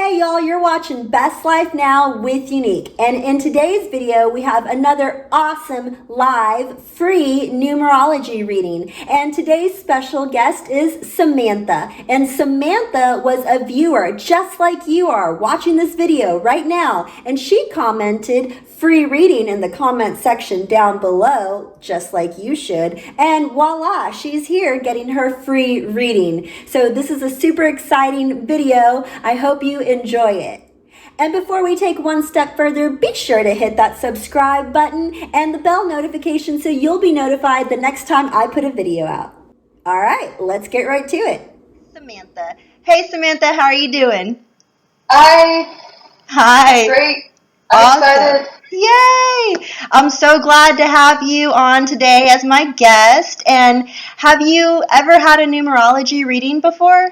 Hey y'all, you're watching Best Life Now with Unique, and in today's video we have another awesome live free numerology reading, and today's special guest is Samantha. And Samantha was a viewer just like you are watching this video right now, and she commented free reading in the comment section down below, just like you should, and voila, she's here getting her free reading. So this is a super exciting video. I hope you enjoy it. And before we take one step further, be sure to hit that subscribe button and the bell notification so you'll be notified the next time I put a video out. All right, let's get right to it. Samantha. Hey Samantha, how are you doing? Hi. Great. Awesome. I'm excited. Yay! I'm so glad to have you on today as my guest. And have you ever had a numerology reading before?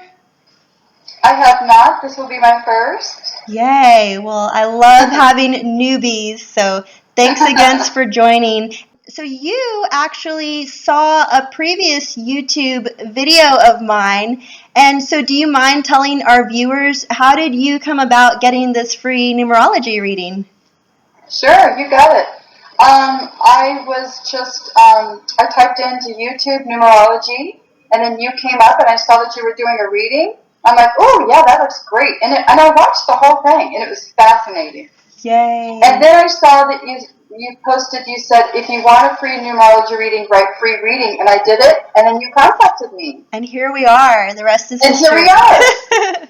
I have not. This will be my first. Yay! Well, I love having newbies, so thanks again for joining. So you actually saw a previous YouTube video of mine, and so do you mind telling our viewers, how did you come about getting this free numerology reading? Sure, you got it. I was just, I typed into YouTube numerology, and then you came up and I saw that you were doing a reading. I'm like, oh, yeah, that looks great. And I watched the whole thing, and it was fascinating. Yay. And then I saw that you posted, you said, if you want a free numerology reading, write free reading. And I did it, and then you contacted me. And here we are. The rest is history. And here we are.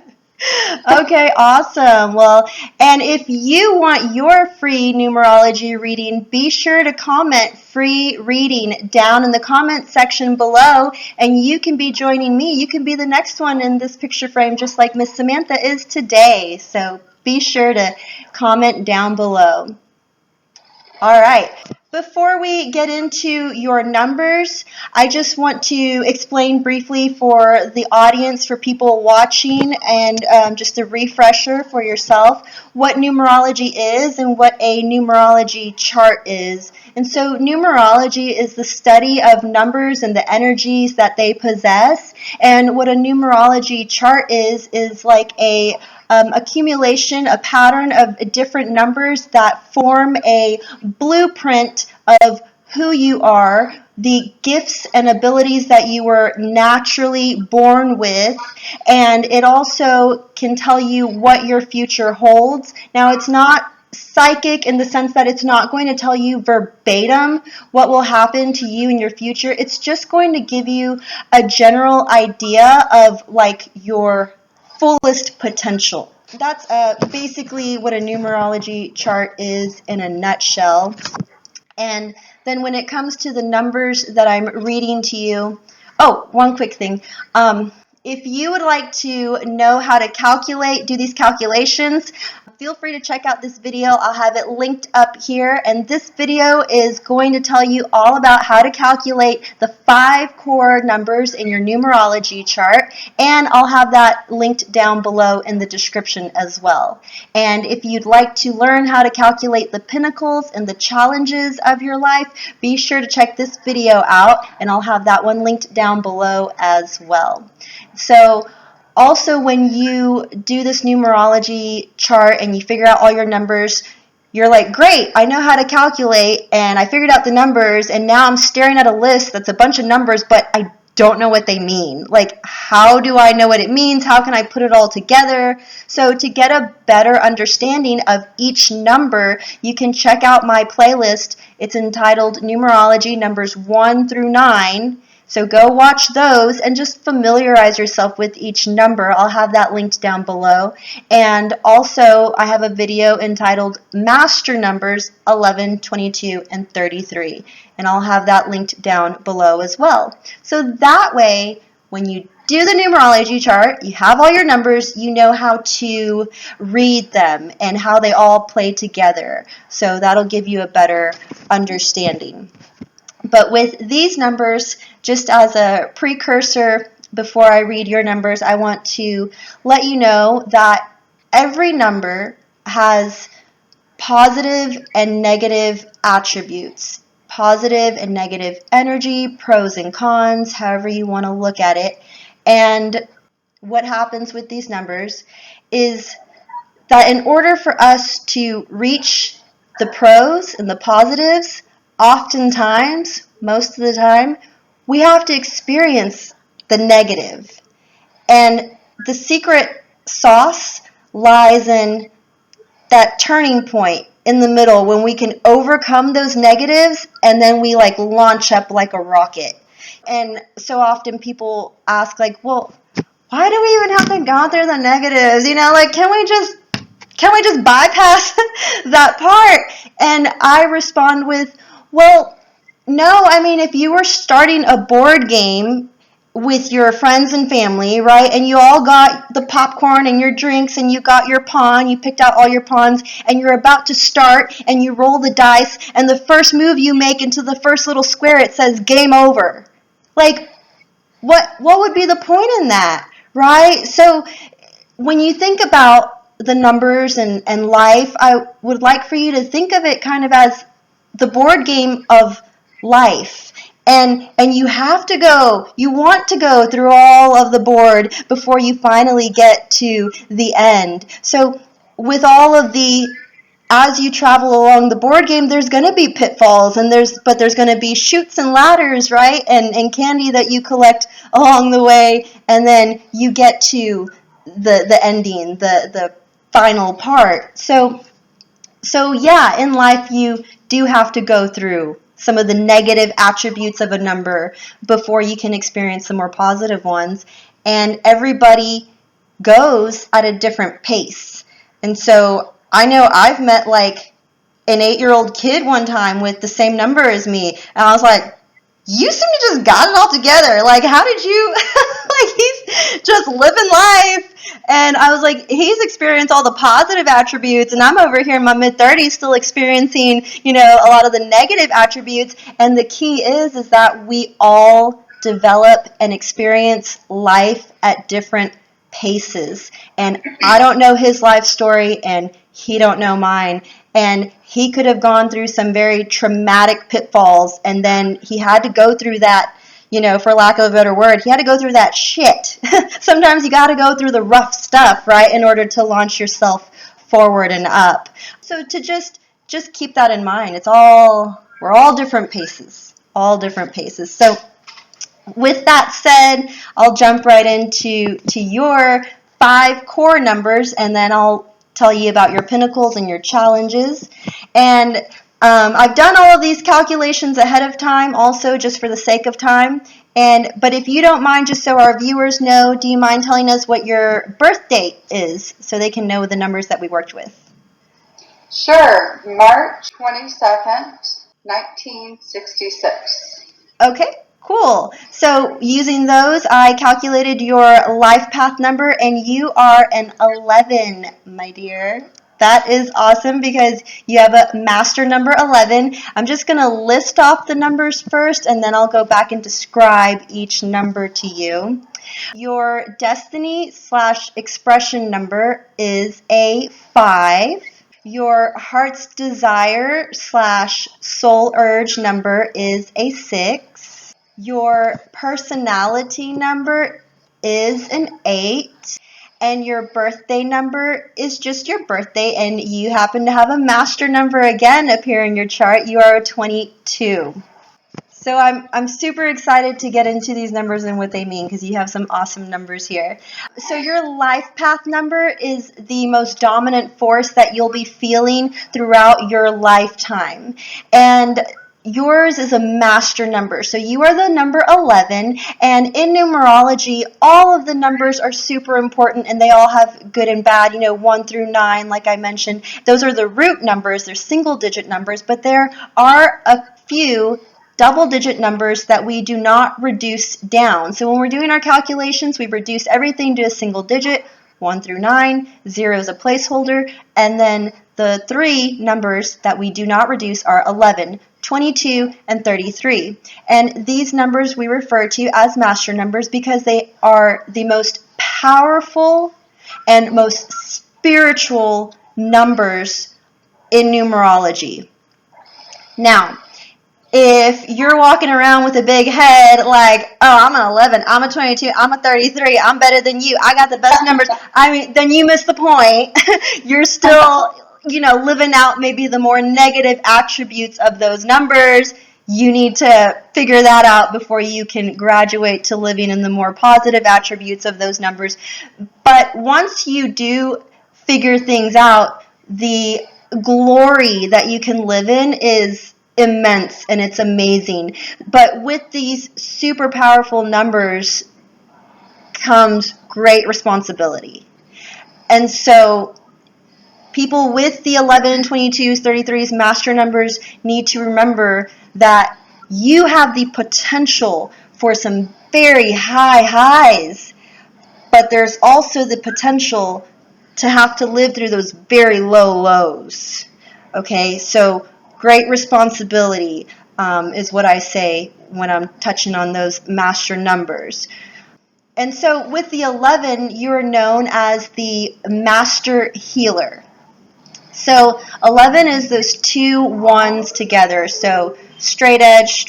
Okay, awesome. Well, and if you want your free numerology reading, be sure to comment free reading down in the comment section below, and you can be joining me. You can be the next one in this picture frame, just like Miss Samantha is today. So be sure to comment down below. All right. Before we get into your numbers, I just want to explain briefly for the audience, for people watching, and just a refresher for yourself, what numerology is and what a numerology chart is. And so numerology is the study of numbers and the energies that they possess. And what a numerology chart is like a accumulation, a pattern of different numbers that form a blueprint of who you are, the gifts and abilities that you were naturally born with, and it also can tell you what your future holds. Now, it's not psychic in the sense that it's not going to tell you verbatim what will happen to you in your future. It's just going to give you a general idea of like your fullest potential. That's basically what a numerology chart is in a nutshell. And then when it comes to the numbers that I'm reading to you, oh, one quick thing. If you would like to know how to do these calculations, feel free to check out this video. I'll have it linked up here, and this video is going to tell you all about how to calculate the 5 core numbers in your numerology chart, and I'll have that linked down below in the description as well. And if you'd like to learn how to calculate the pinnacles and the challenges of your life, be sure to check this video out, and I'll have that one linked down below as well. So also, when you do this numerology chart and you figure out all your numbers, you're like, great, I know how to calculate, and I figured out the numbers, and now I'm staring at a list that's a bunch of numbers, but I don't know what they mean. Like, how do I know what it means? How can I put it all together? So to get a better understanding of each number, you can check out my playlist. It's entitled Numerology Numbers 1 through 9. So go watch those and just familiarize yourself with each number. I'll have that linked down below. And also, I have a video entitled Master Numbers 11, 22, and 33. And I'll have that linked down below as well. So that way, when you do the numerology chart, you have all your numbers, you know how to read them and how they all play together. So that'll give you a better understanding. But with these numbers, just as a precursor, before I read your numbers, I want to let you know that every number has positive and negative attributes, positive and negative energy, pros and cons, however you want to look at it. And what happens with these numbers is that in order for us to reach the pros and the positives, oftentimes, most of the time, we have to experience the negative. And the secret sauce lies in that turning point in the middle when we can overcome those negatives and then we like launch up like a rocket. And so often people ask like, well, why do we even have to go through the negatives? Like, can we just bypass that part? And I respond with, well, no, I mean, if you were starting a board game with your friends and family, right, and you all got the popcorn and your drinks and you got your pawn, you picked out all your pawns, and you're about to start and you roll the dice, and the first move you make into the first little square, it says game over. Like, what would be the point in that, right? So when you think about the numbers and life, I would like for you to think of it kind of as the board game of life. And you want to go through all of the board before you finally get to the end. So with all of as you travel along the board game, there's going to be pitfalls, but there's going to be chutes and ladders, right? And candy that you collect along the way, and then you get to the ending, the final part. So yeah, in life you do have to go through some of the negative attributes of a number before you can experience the more positive ones. And everybody goes at a different pace. And so I know I've met like an 8-year-old kid one time with the same number as me. And I was like, you seem to just got it all together. Like, how did you, like, he's just living life. And I was like, he's experienced all the positive attributes, and I'm over here in my mid-30s still experiencing, a lot of the negative attributes. And the key is that we all develop and experience life at different paces. And I don't know his life story, and he don't know mine. And he could have gone through some very traumatic pitfalls, and then he had to go through that, for lack of a better word, he had to go through that shit. Sometimes you got to go through the rough stuff, right, in order to launch yourself forward and up. So to just keep that in mind. We're all different paces, So with that said, I'll jump right into your 5 core numbers, and then I'll tell you about your pinnacles and your challenges. And I've done all of these calculations ahead of time, also just for the sake of time. But if you don't mind, just so our viewers know, do you mind telling us what your birth date is so they can know the numbers that we worked with? Sure. March 22nd, 1966. Okay. Cool. So using those, I calculated your life path number, and you are an 11, my dear. That is awesome because you have a master number 11. I'm just going to list off the numbers first, and then I'll go back and describe each number to you. Your destiny/expression number is a 5. Your heart's desire/soul urge number is a 6. Your personality number is an 8, and your birthday number is just your birthday, and you happen to have a master number again appear in your chart. You are a 22. So I'm super excited to get into these numbers and what they mean because you have some awesome numbers here. So your life path number is the most dominant force that you'll be feeling throughout your lifetime. And yours is a master number. So you are the number 11, and in numerology, all of the numbers are super important, and they all have good and bad, 1 through 9, like I mentioned. Those are the root numbers. They're single-digit numbers, but there are a few double-digit numbers that we do not reduce down. So when we're doing our calculations, we reduce everything to a single digit, 1 through 9, 0 is a placeholder, and then the 3 numbers that we do not reduce are 11, 22, and 33. And these numbers we refer to as master numbers because they are the most powerful and most spiritual numbers in numerology. Now, if you're walking around with a big head, like, oh, I'm an 11, I'm a 22, I'm a 33, I'm better than you, I got the best numbers, I mean, then you miss the point. You're still, living out maybe the more negative attributes of those numbers. You need to figure that out before you can graduate to living in the more positive attributes of those numbers. But once you do figure things out, the glory that you can live in is immense and it's amazing. But with these super powerful numbers comes great responsibility. And so people with the 11, 22s, 33s master numbers need to remember that you have the potential for some very high highs, but there's also the potential to have to live through those very low lows. Okay, so great responsibility is what I say when I'm touching on those master numbers. And so with the 11, you're known as the master healer. So 11 is those two ones together. So straight edge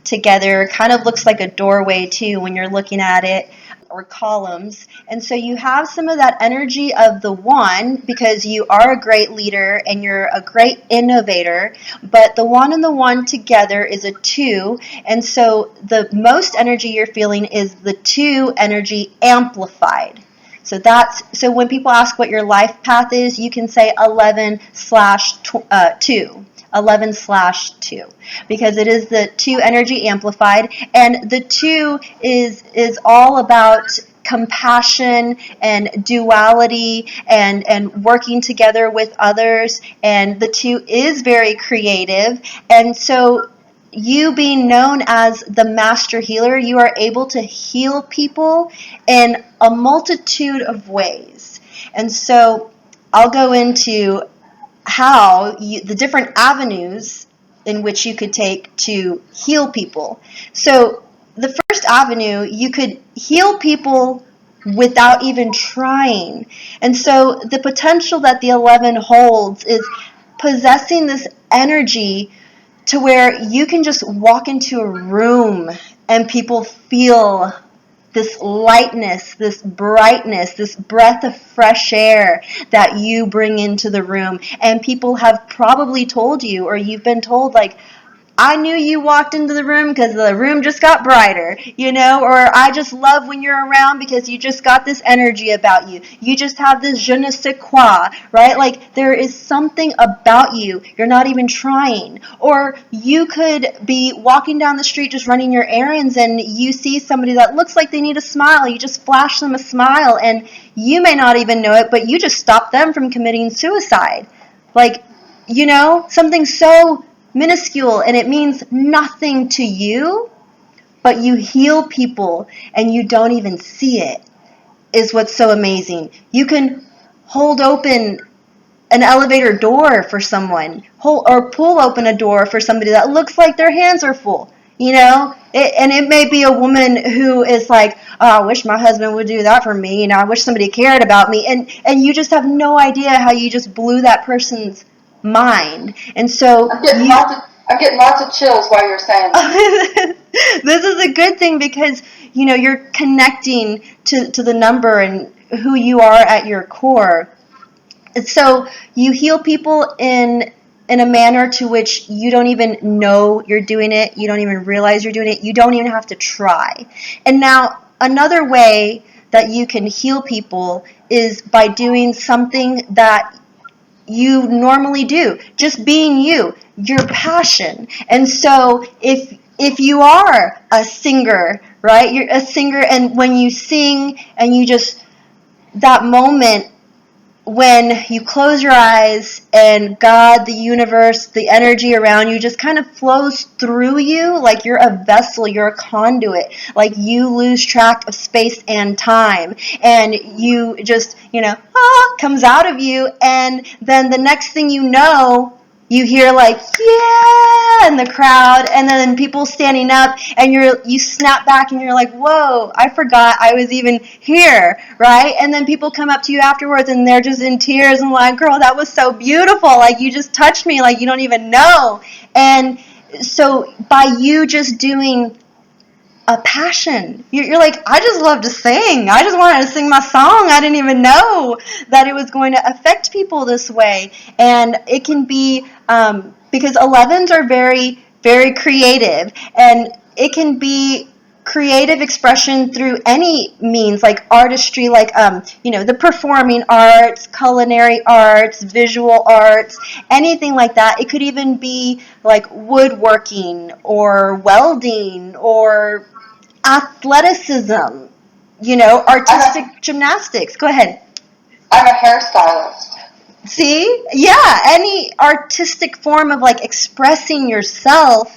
together. Kind of looks like a doorway too when you're looking at it, or columns. And so you have some of that energy of the one because you are a great leader and you're a great innovator. But the one and the one together is a two. And so the most energy you're feeling is the two energy amplified. So when people ask what your life path is, you can say 11/2. 11/2, because it is the two energy amplified, and the two is all about compassion and duality and working together with others, and the two is very creative. And so you being known as the master healer, you are able to heal people in a multitude of ways. And so I'll go into the different avenues in which you could take to heal people. So the first avenue, you could heal people without even trying. And so the potential that the 11 holds is possessing this energy to where you can just walk into a room and people feel this lightness, this brightness, this breath of fresh air that you bring into the room. And people have probably told you, or you've been told, like, I knew you walked into the room because the room just got brighter, or I just love when you're around because you just got this energy about you. You just have this je ne sais quoi, right? Like, there is something about you. You're not even trying. Or you could be walking down the street just running your errands and you see somebody that looks like they need a smile. You just flash them a smile and you may not even know it, but you just stop them from committing suicide. Like, something so minuscule, and it means nothing to you, but you heal people and you don't even see it, is what's so amazing. You can hold open an elevator door for someone, or pull open a door for somebody that looks like their hands are full. And it may be a woman who is like, oh, I wish my husband would do that for me. I wish somebody cared about me. And you just have no idea how you just blew that person's mind. And so I'm getting lots of chills while you're saying this. This is a good thing because you're connecting to the number and who you are at your core. And so you heal people in a manner to which you don't even know you're doing it. You don't even realize you're doing it. You don't even have to try. And now another way that you can heal people is by doing something that you normally do, just being you, your passion. And so if you are a singer, right, you're a singer, and when you sing and you just, that moment when you close your eyes and God, the universe, the energy around you just kind of flows through you, like you're a vessel, you're a conduit, like you lose track of space and time, and you just, comes out of you, and then the next thing you know, you hear like, yeah, in the crowd, and then people standing up, and you snap back and you're like, whoa, I forgot I was even here, right? And then people come up to you afterwards and they're just in tears and like, girl, that was so beautiful. Like, you just touched me like you don't even know. And So by you just doing a passion, you're like, I just love to sing. I just wanted to sing my song. I didn't even know that it was going to affect people this way. And it can be, because 11s are very, very creative, and it can be creative expression through any means, like artistry, like the performing arts, culinary arts, visual arts, anything like that. It could even be like woodworking or welding or athleticism, artistic gymnastics. Go ahead. I'm a hairstylist. See? Yeah, any artistic form of like expressing yourself.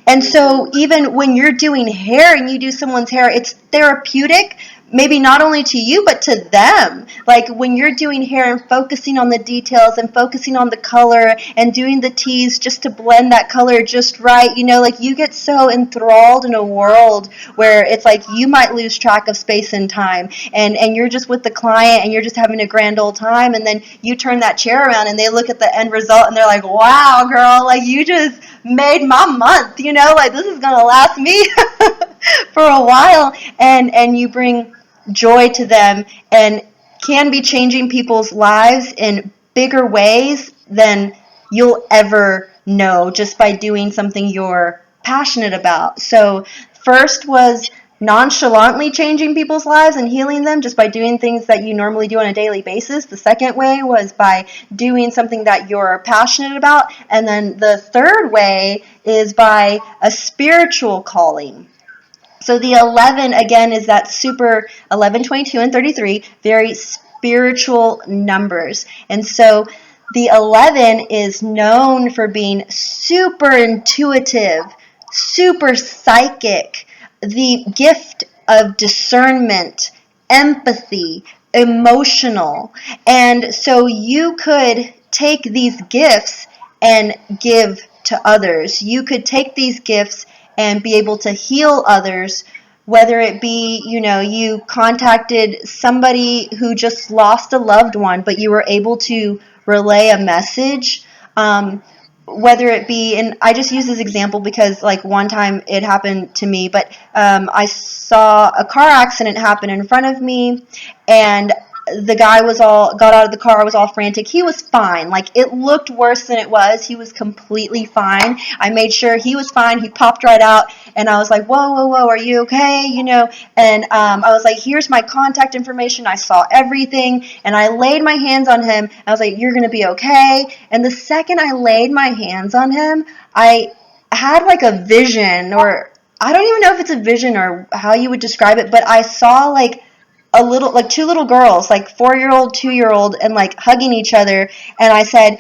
And so even when you're doing hair and you do someone's hair, it's therapeutic, maybe not only to you, but to them. Like when you're doing hair and focusing on the details and focusing on the color and doing the tease just to blend that color just right, like you get so enthralled in a world where it's like you might lose track of space and time, and you're just with the client and you're just having a grand old time, and then you turn that chair around and they look at the end result and they're like, wow, girl, like you just made my month, like this is gonna last me for a while, and you bring joy to them and can be changing people's lives in bigger ways than you'll ever know just by doing something you're passionate about. So first was nonchalantly changing people's lives and healing them just by doing things that you normally do on a daily basis. The second way was by doing something that you're passionate about. And then the third way is by a spiritual calling. So the 11, again, is that super 11, 22, and 33, very spiritual numbers. And so the 11 is known for being super intuitive, super psychic, the gift of discernment, empathy, emotional. And so you could take these gifts and give to others. You could take these gifts and be able to heal others, whether it be, you contacted somebody who just lost a loved one, but you were able to relay a message. Whether it be, and I just use this example because like one time it happened to me, but I saw a car accident happen in front of me, and the guy got out of the car, was all frantic. He was fine. Like, it looked worse than it was. He was completely fine. I made sure he was fine. He popped right out, and I was like, whoa, are you okay? And I was like, here's my contact information. I saw everything, and I laid my hands on him. I was like, you're going to be okay. And the second I laid my hands on him, I had like a vision, or I don't even know if it's a vision or how you would describe it, but I saw like two little girls, like 4-year-old, 2-year-old, and like hugging each other. And I said,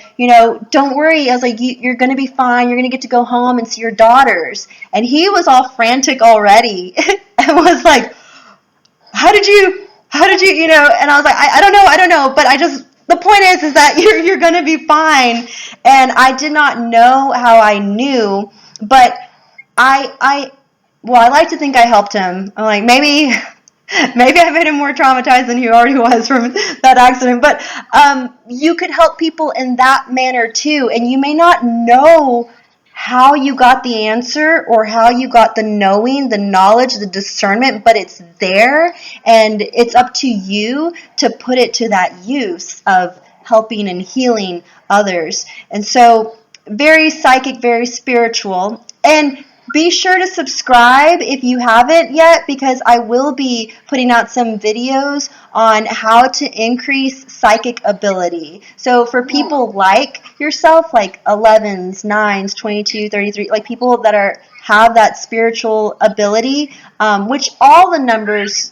don't worry. I was like, you're going to be fine. You're going to get to go home and see your daughters. And he was all frantic already and was like, how did you, and I was like, I don't know. But the point is that you're going to be fine. And I did not know how I knew, but I like to think I helped him. I'm like, maybe I made him more traumatized than he already was from that accident. But you could help people in that manner too. And you may not know how you got the answer or how you got the knowing, the knowledge, the discernment, but it's there. And it's up to you to put it to that use of helping and healing others. And so very psychic, very spiritual. And be sure to subscribe if you haven't yet, because I will be putting out some videos on how to increase psychic ability. So for people like yourself, like 11s, 9s, 22, 33, like people that have that spiritual ability, which all the numbers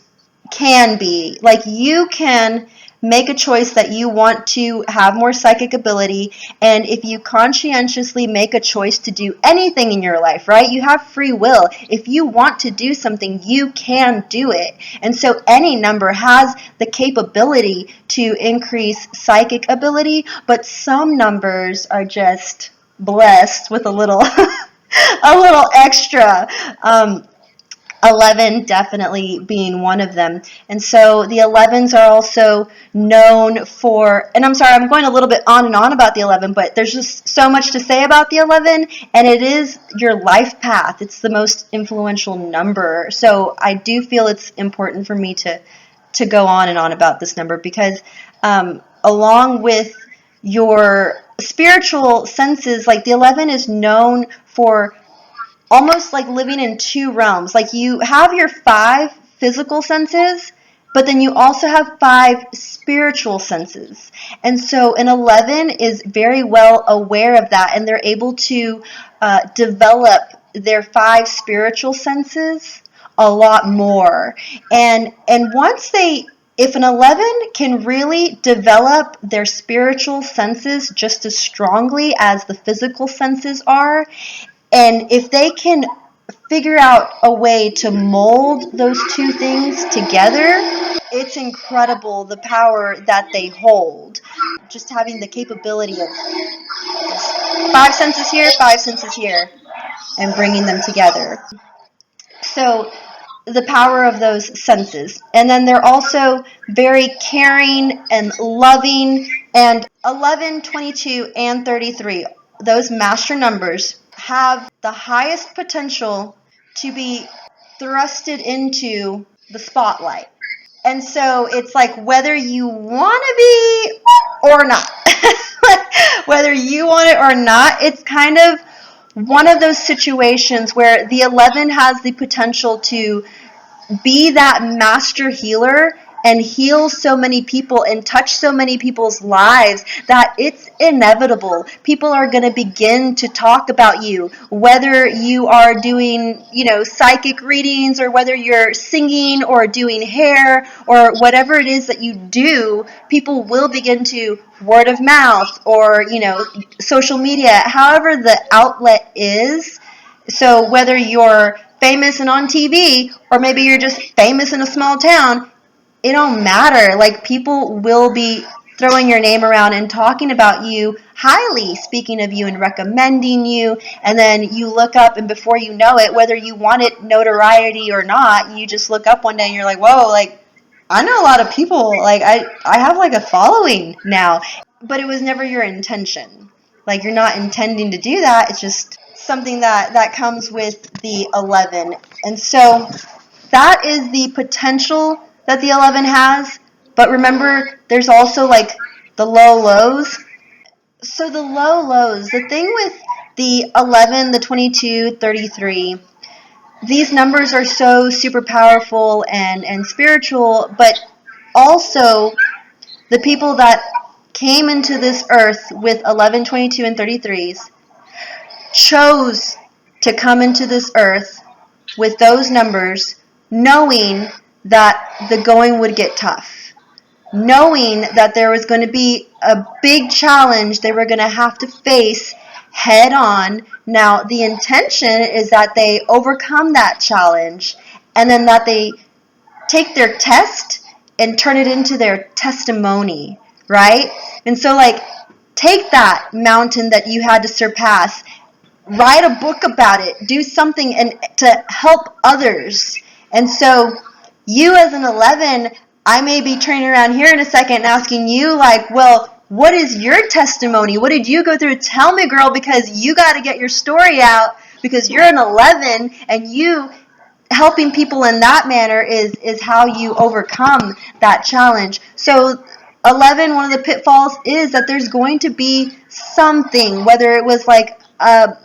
can be. Like, you can make a choice that you want to have more psychic ability, and if you conscientiously make a choice to do anything in your life, right? You have free will. If you want to do something, you can do it. And so any number has the capability to increase psychic ability, but some numbers are just blessed with a little a little extra. 11 definitely being one of them. And so the 11s are also known for, and I'm sorry, I'm going a little bit on and on about the 11, but there's just so much to say about the 11, and it is your life path. It's the most influential number. So I do feel it's important for me to go on and on about this number because along with your spiritual senses, like the 11 is known for almost like living in two realms. Like you have your 5 physical senses, but then you also have 5 spiritual senses. And so an 11 is very well aware of that, and they're able to develop their 5 spiritual senses a lot more. And once if an 11 can really develop their spiritual senses just as strongly as the physical senses are, and if they can figure out a way to mold those two things together, it's incredible the power that they hold. Just having the capability of just 5 senses here, 5 senses here, and bringing them together. So the power of those senses. And then they're also very caring and loving. And 11, 22, and 33, those master numbers, have the highest potential to be thrusted into the spotlight. And so it's like whether you want to be or not. Whether you want it or not, it's kind of one of those situations where the 11 has the potential to be that master healer and heal so many people and touch so many people's lives that it's inevitable. People are going to begin to talk about you, whether you are doing, psychic readings, or whether you're singing or doing hair or whatever it is that you do. People will begin to word of mouth or, social media, however the outlet is. So whether you're famous and on TV, or maybe you're just famous in a small town, it don't matter. Like, people will be throwing your name around and talking about you highly, speaking of you and recommending you, and then you look up, and before you know it, whether you wanted notoriety or not, you just look up one day and you're like, whoa, like, I know a lot of people. Like, I have like a following now. But it was never your intention. Like, you're not intending to do that. It's just something that comes with the 11. And so that is the potential that the 11 has. But remember, there's also like the low lows. So the low lows, the thing with the 11, the 22, 33, these numbers are so super powerful and spiritual, but also the people that came into this earth with 11, 22, and 33s chose to come into this earth with those numbers, knowing that the going would get tough, knowing that there was going to be a big challenge they were going to have to face head on. Now, the intention is that they overcome that challenge, and then that they take their test and turn it into their testimony, right? And so, like, take that mountain that you had to surpass, write a book about it, do something and to help others. And so you as an 11, I may be turning around here in a second and asking you, like, well, what is your testimony? What did you go through? Tell me, girl, because you got to get your story out, because you're an 11, and you helping people in that manner is how you overcome that challenge. So 11, one of the pitfalls is that there's going to be something, whether it was like a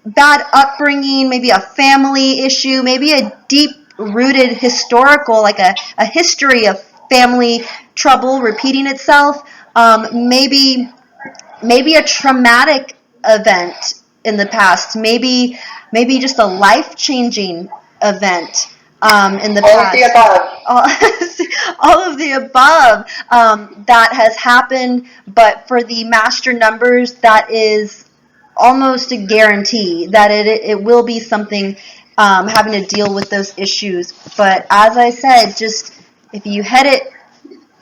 bad upbringing, maybe a family issue, maybe a deep-rooted historical, like a history of family trouble repeating itself, maybe a traumatic event in the past, maybe just a life-changing event in the past. All of the above that has happened, but for the master numbers, that is almost a guarantee that it will be something having to deal with those issues. But as I said, just if you head it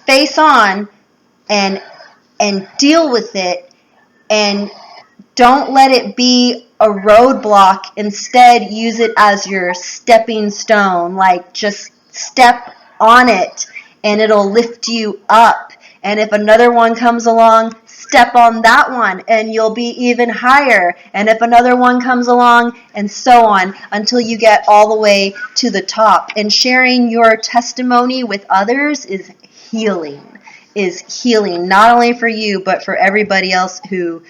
face on and deal with it, and don't let it be a roadblock. Instead, use it as your stepping stone. Like, just step on it and it'll lift you up. And if another one comes along, step on that one and you'll be even higher. And if another one comes along, and so on, until you get all the way to the top. And sharing your testimony with others is healing. Not only for you, but for everybody else who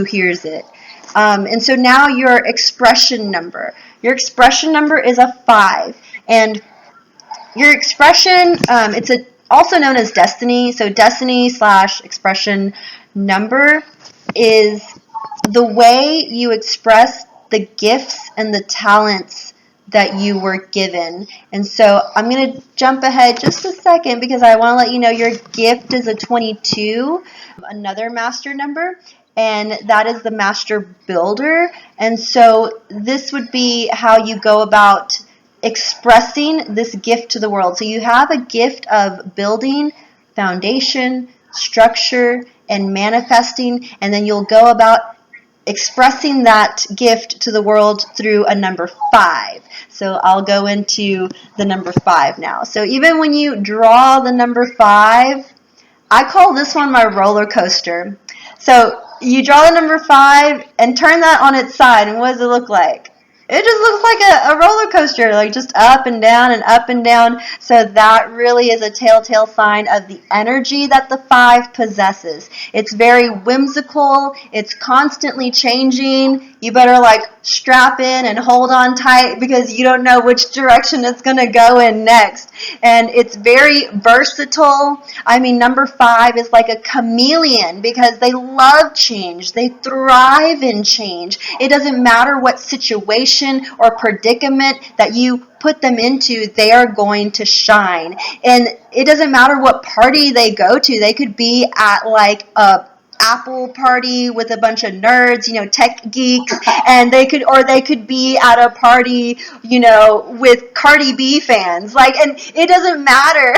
hears it. And so now your expression number. Your expression number is a 5. And your expression, it's also known as destiny. So destiny/expression number is the way you express the gifts and the talents that you were given. And so I'm going to jump ahead just a second because I want to let you know your gift is a 22, another master number, and that is the master builder. And so this would be how you go about expressing this gift to the world. So you have a gift of building foundation, structure, and manifesting, and then you'll go about expressing that gift to the world through a number 5. So I'll go into the number 5 now. So even when you draw the number 5, I call this one my roller coaster. So you draw the number 5 and turn that on its side, and what does it look like? It just looks like a roller coaster, like just up and down and up and down. So that really is a telltale sign of the energy that the 5 possesses. It's very whimsical. It's constantly changing. You better like strap in and hold on tight because you don't know which direction it's going to go in next. And it's very versatile. I mean, number 5 is like a chameleon because they love change. They thrive in change. It doesn't matter what situation or predicament that you put them into, they are going to shine. And it doesn't matter what party they go to. They could be at like a Apple party with a bunch of nerds, tech geeks, and they could be at a party, with Cardi B fans. And it doesn't matter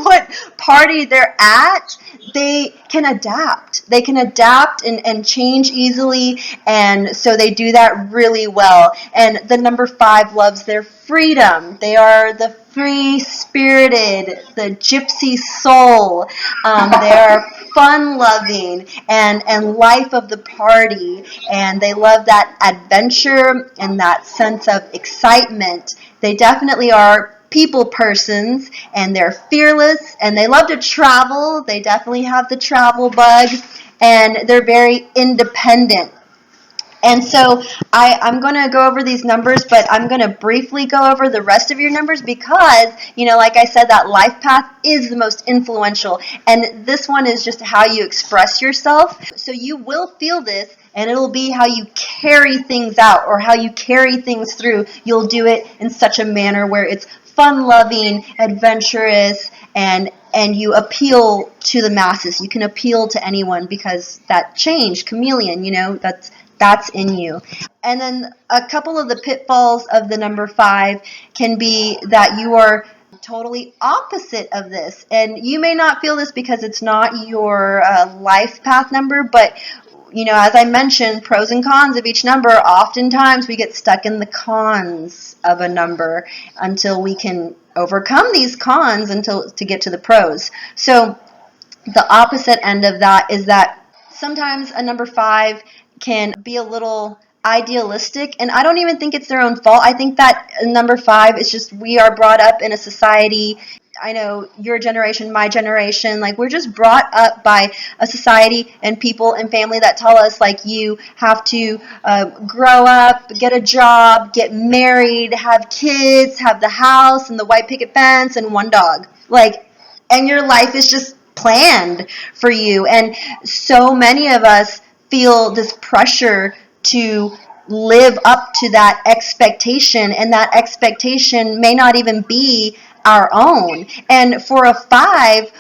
what party they're at. They can adapt. They can adapt and change easily, and so they do that really well. And the number 5 loves their freedom. They are the free-spirited, the gypsy soul. They are fun-loving and life of the party, and they love that adventure and that sense of excitement. They definitely are people persons, and they're fearless, and they love to travel. They definitely have the travel bug, and they're very independent. And so I'm going to go over these numbers, but I'm going to briefly go over the rest of your numbers because, like I said, that life path is the most influential. And this one is just how you express yourself. So you will feel this, and it'll be how you carry things out or how you carry things through. You'll do it in such a manner where it's fun-loving, adventurous, and you appeal to the masses. You can appeal to anyone because that change, chameleon, that's in you. And then a couple of the pitfalls of the number 5 can be that you are totally opposite of this. And you may not feel this because it's not your life path number, but as I mentioned, pros and cons of each number, oftentimes we get stuck in the cons of a number until we can overcome these cons to get to the pros. So the opposite end of that is that sometimes a number 5 can be a little idealistic, and I don't even think it's their own fault. I think that number 5 is just we are brought up in a society. I know your generation, my generation, we're just brought up by a society and people and family that tell us you have to grow up, get a job, get married, have kids, have the house and the white picket fence and one dog. And your life is just planned for you. And so many of us feel this pressure to live up to that expectation, and that expectation may not even be our own. And for a 5,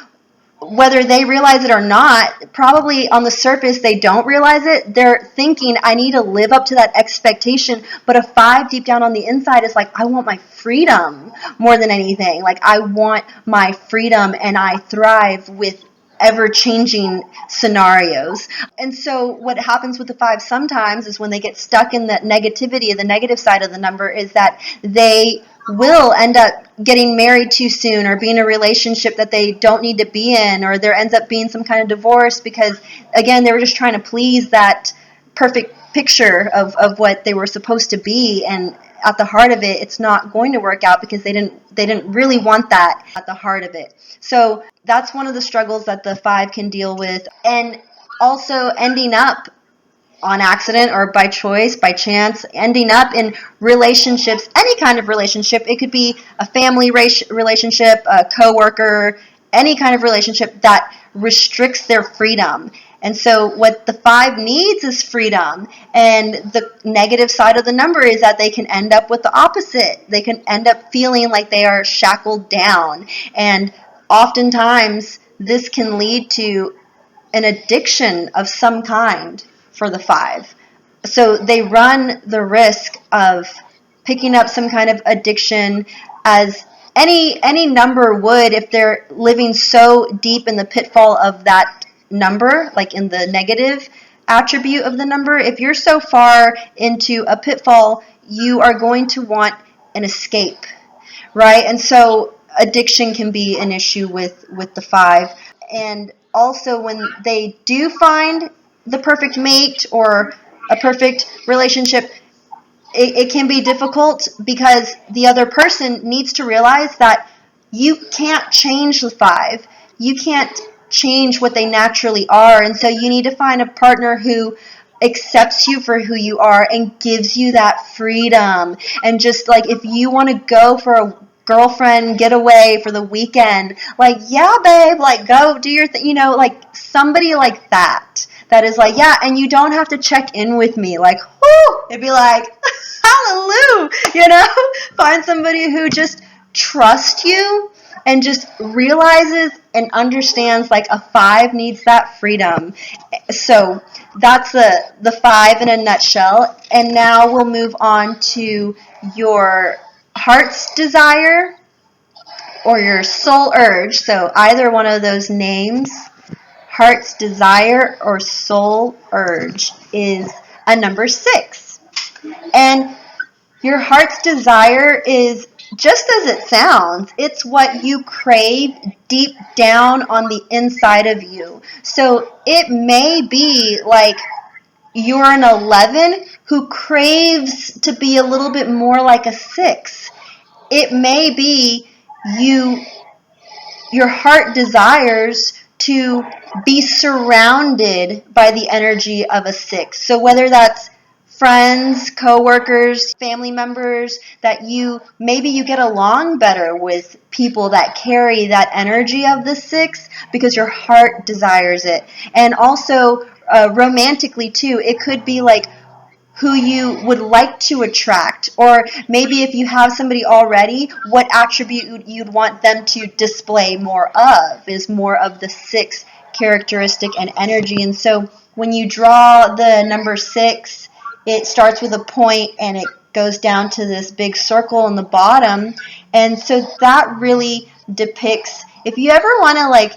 whether they realize it or not, probably on the surface they don't realize it. They're thinking, I need to live up to that expectation. But a 5 deep down on the inside is I want my freedom more than anything. I want my freedom, and I thrive with ever-changing scenarios. And so what happens with the 5 sometimes is when they get stuck in that negativity, the negative side of the number, is that they will end up getting married too soon, or be in a relationship that they don't need to be in, or there ends up being some kind of divorce because, again, they were just trying to please that perfect picture of what they were supposed to be, and at the heart of it, it's not going to work out because they didn't really want that at the heart of it. So that's one of the struggles that the 5 can deal with. And also ending up on accident or by choice, by chance, ending up in relationships, any kind of relationship. It could be a family relationship, a coworker, any kind of relationship that restricts their freedom. And so what the 5 needs is freedom. And the negative side of the number is that they can end up with the opposite. They can end up feeling like they are shackled down. And oftentimes this can lead to an addiction of some kind for the 5. So they run the risk of picking up some kind of addiction, as any number would if they're living so deep in the pitfall of that number, like in the negative attribute of the number. If you're so far into a pitfall, you are going to want an escape, right? And so addiction can be an issue with the 5. And also when they do find the perfect mate or a perfect relationship, it can be difficult because the other person needs to realize that you can't change the 5. You can't change what they naturally are. And so you need to find a partner who accepts you for who you are and gives you that freedom. And just like, if you want to go for a girlfriend getaway for the weekend, like, yeah, babe, like, go do your thing, like somebody like that is like, yeah, and you don't have to check in with me, like, whoo, it'd be like, hallelujah, find somebody who just trusts you and just realizes and understands, like, a 5 needs that freedom. So that's the 5 in a nutshell. And now we'll move on to your heart's desire or your soul urge. So either one of those names, heart's desire or soul urge, is a number 6. And your heart's desire is just as it sounds. It's what you crave deep down on the inside of you. So it may be like you're an 11 who craves to be a little bit more like a 6. It may be your heart desires to be surrounded by the energy of a 6. So whether that's friends, coworkers, family members, that maybe you get along better with people that carry that energy of the 6 because your heart desires it. And also romantically too, it could be like who you would like to attract, or maybe if you have somebody already, what attribute you'd want them to display more of is more of the 6 characteristic and energy. And so when you draw the number 6, it starts with a point and it goes down to this big circle on the bottom. And so that really depicts, if you ever want to like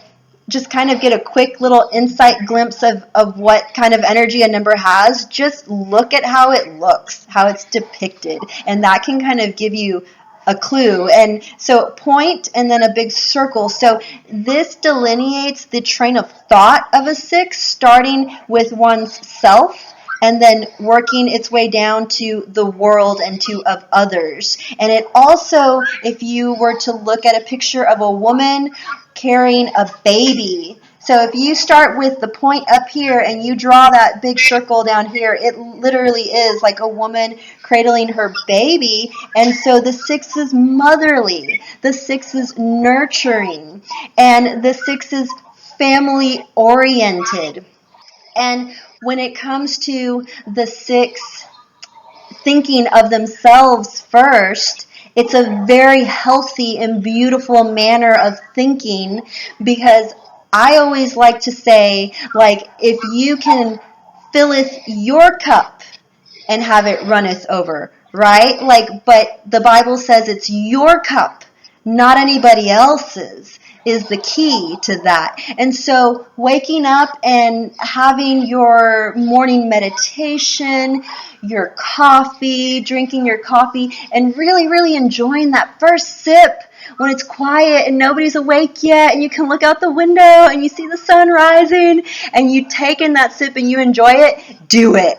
just kind of get a quick little insight glimpse of what kind of energy a number has, just look at how it looks, how it's depicted, and that can kind of give you a clue. And so point and then a big circle. So this delineates the train of thought of a 6, starting with one's self and then working its way down to the world and to of others. And it also, if you were to look at a picture of a woman carrying a baby, so if you start with the point up here and you draw that big circle down here, it literally is like a woman cradling her baby. And so the 6 is motherly, the 6 is nurturing, and the 6 is family oriented. And when it comes to the 6 thinking of themselves first, it's a very healthy and beautiful manner of thinking, because I always like to say, like, if you can filleth your cup and have it runneth over, right? Like, but the Bible says it's your cup not anybody else's, is the key to that. And so waking up and having your morning meditation, your coffee, drinking your coffee, and really, really enjoying that first sip when it's quiet and nobody's awake yet, and you can look out the window and you see the sun rising, and you take in that sip and you enjoy it, do it.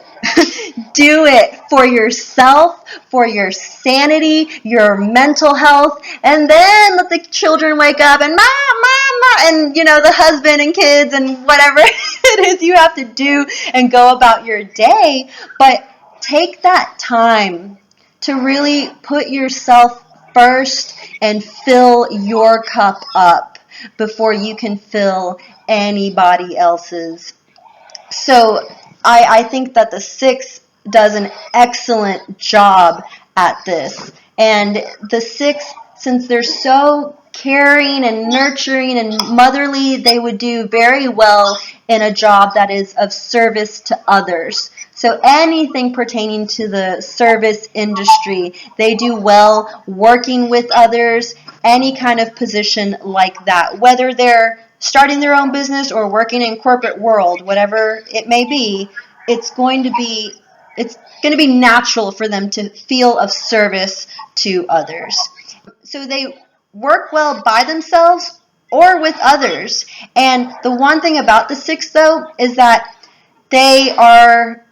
Do it for yourself, for your sanity, your mental health, and then let the children wake up and mama, and the husband and kids and whatever it is you have to do and go about your day. But take that time to really put yourself first and fill your cup up before you can fill anybody else's. So I think that the 6 does an excellent job at this. And the 6, since they're so caring and nurturing and motherly, they would do very well in a job that is of service to others. So anything pertaining to the service industry, they do well working with others, any kind of position like that, whether they're starting their own business or working in corporate world, whatever it may be, it's going to be natural for them to feel of service to others. So they work well by themselves or with others. And the one thing about the 6, though, is that they are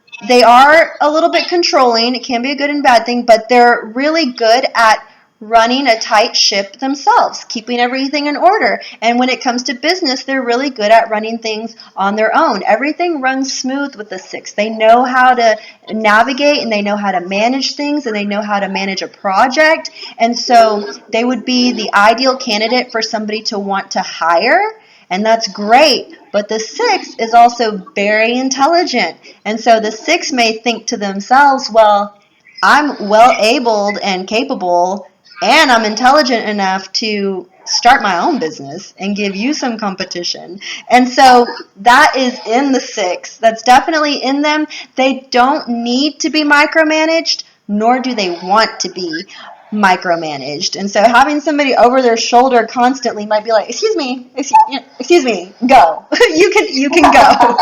a little bit controlling. It can be a good and bad thing, but they're really good at running a tight ship themselves, keeping everything in order. And when it comes to business, they're really good at running things on their own. Everything runs smooth with the 6. They know how to navigate, and they know how to manage things, and they know how to manage a project. And so they would be the ideal candidate for somebody to want to hire. And that's great, but the 6 is also very intelligent. And so the 6 may think to themselves, well, I'm well-abled and capable, and I'm intelligent enough to start my own business and give you some competition. And so that is in the 6. That's definitely in them. They don't need to be micromanaged, nor do they want to be micromanaged. And so having somebody over their shoulder constantly might be like, excuse me, go. you can go.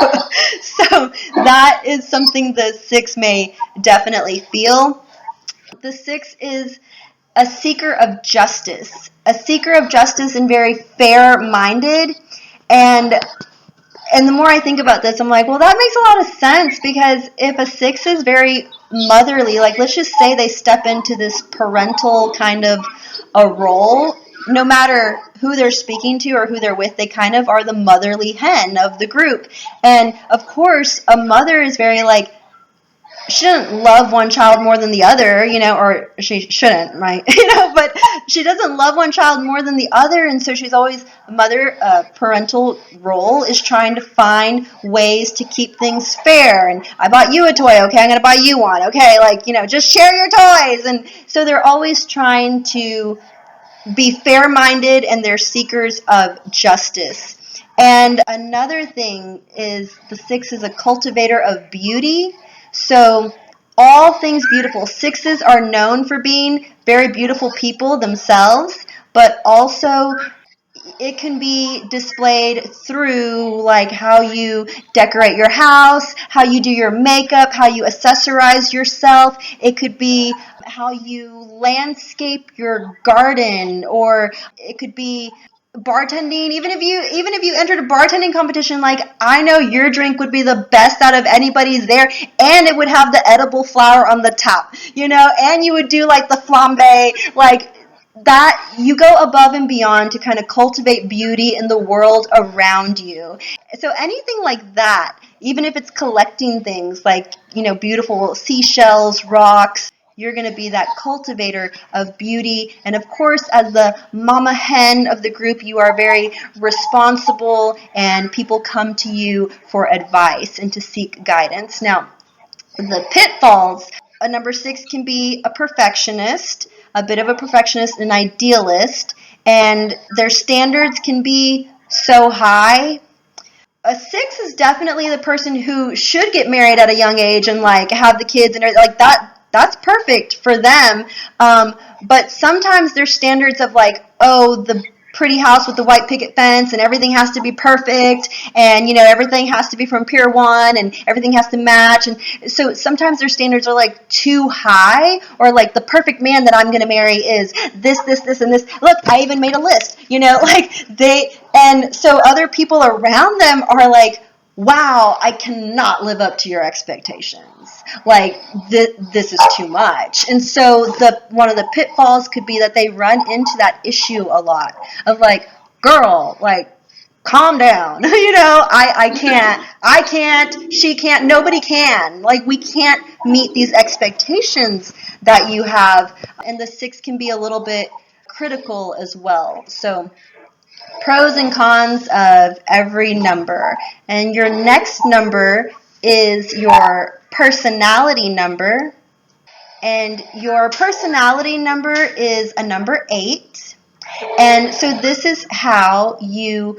So that is something the 6 may definitely feel. The 6 is a seeker of justice and very fair-minded. And the more I think about this, I'm like, well, that makes a lot of sense, because if a 6 is very motherly, like let's just say they step into this parental kind of a role, no matter who they're speaking to or who they're with, they kind of are the motherly hen of the group. And of course, a mother is very like, she doesn't love one child more than the other, or she shouldn't, right? But she doesn't love one child more than the other, and so she's always, parental role is trying to find ways to keep things fair. And I bought you a toy, okay, I'm going to buy you one, okay, just share your toys. And so they're always trying to be fair-minded, and they're seekers of justice. And another thing is the 6 is a cultivator of beauty. So all things beautiful. 6s are known for being very beautiful people themselves, but also it can be displayed through like how you decorate your house, how you do your makeup, how you accessorize yourself. It could be how you landscape your garden, or it could be bartending. Even if you entered a bartending competition, like I know your drink would be the best out of anybody's there, and it would have the edible flower on the top, and you would do like the flambe, like that. You go above and beyond to kind of cultivate beauty in the world around you. So anything like that, even if it's collecting things like, beautiful seashells, rocks, you're going to be that cultivator of beauty. And of course, as the mama hen of the group, you are very responsible, and people come to you for advice and to seek guidance. Now, the pitfalls, a number 6 can be a perfectionist, a bit of a perfectionist, an idealist, and their standards can be so high. A 6 is definitely the person who should get married at a young age and like have the kids and like that that's perfect for them. But sometimes there's standards of like, oh, the pretty house with the white picket fence and everything has to be perfect, and everything has to be from Pier 1 and everything has to match. And so sometimes their standards are like too high, or like the perfect man that I'm going to marry is this, and this. Look, I even made a list, and so other people around them are like, wow, I cannot live up to your expectations. Like, this is too much. And so one of the pitfalls could be that they run into that issue a lot of like, girl, like, calm down. I can't, she can't, nobody can. Like, we can't meet these expectations that you have. And the 6 can be a little bit critical as well. So pros and cons of every number. And your next number is your personality number. And your personality number is a number 8. And so this is how you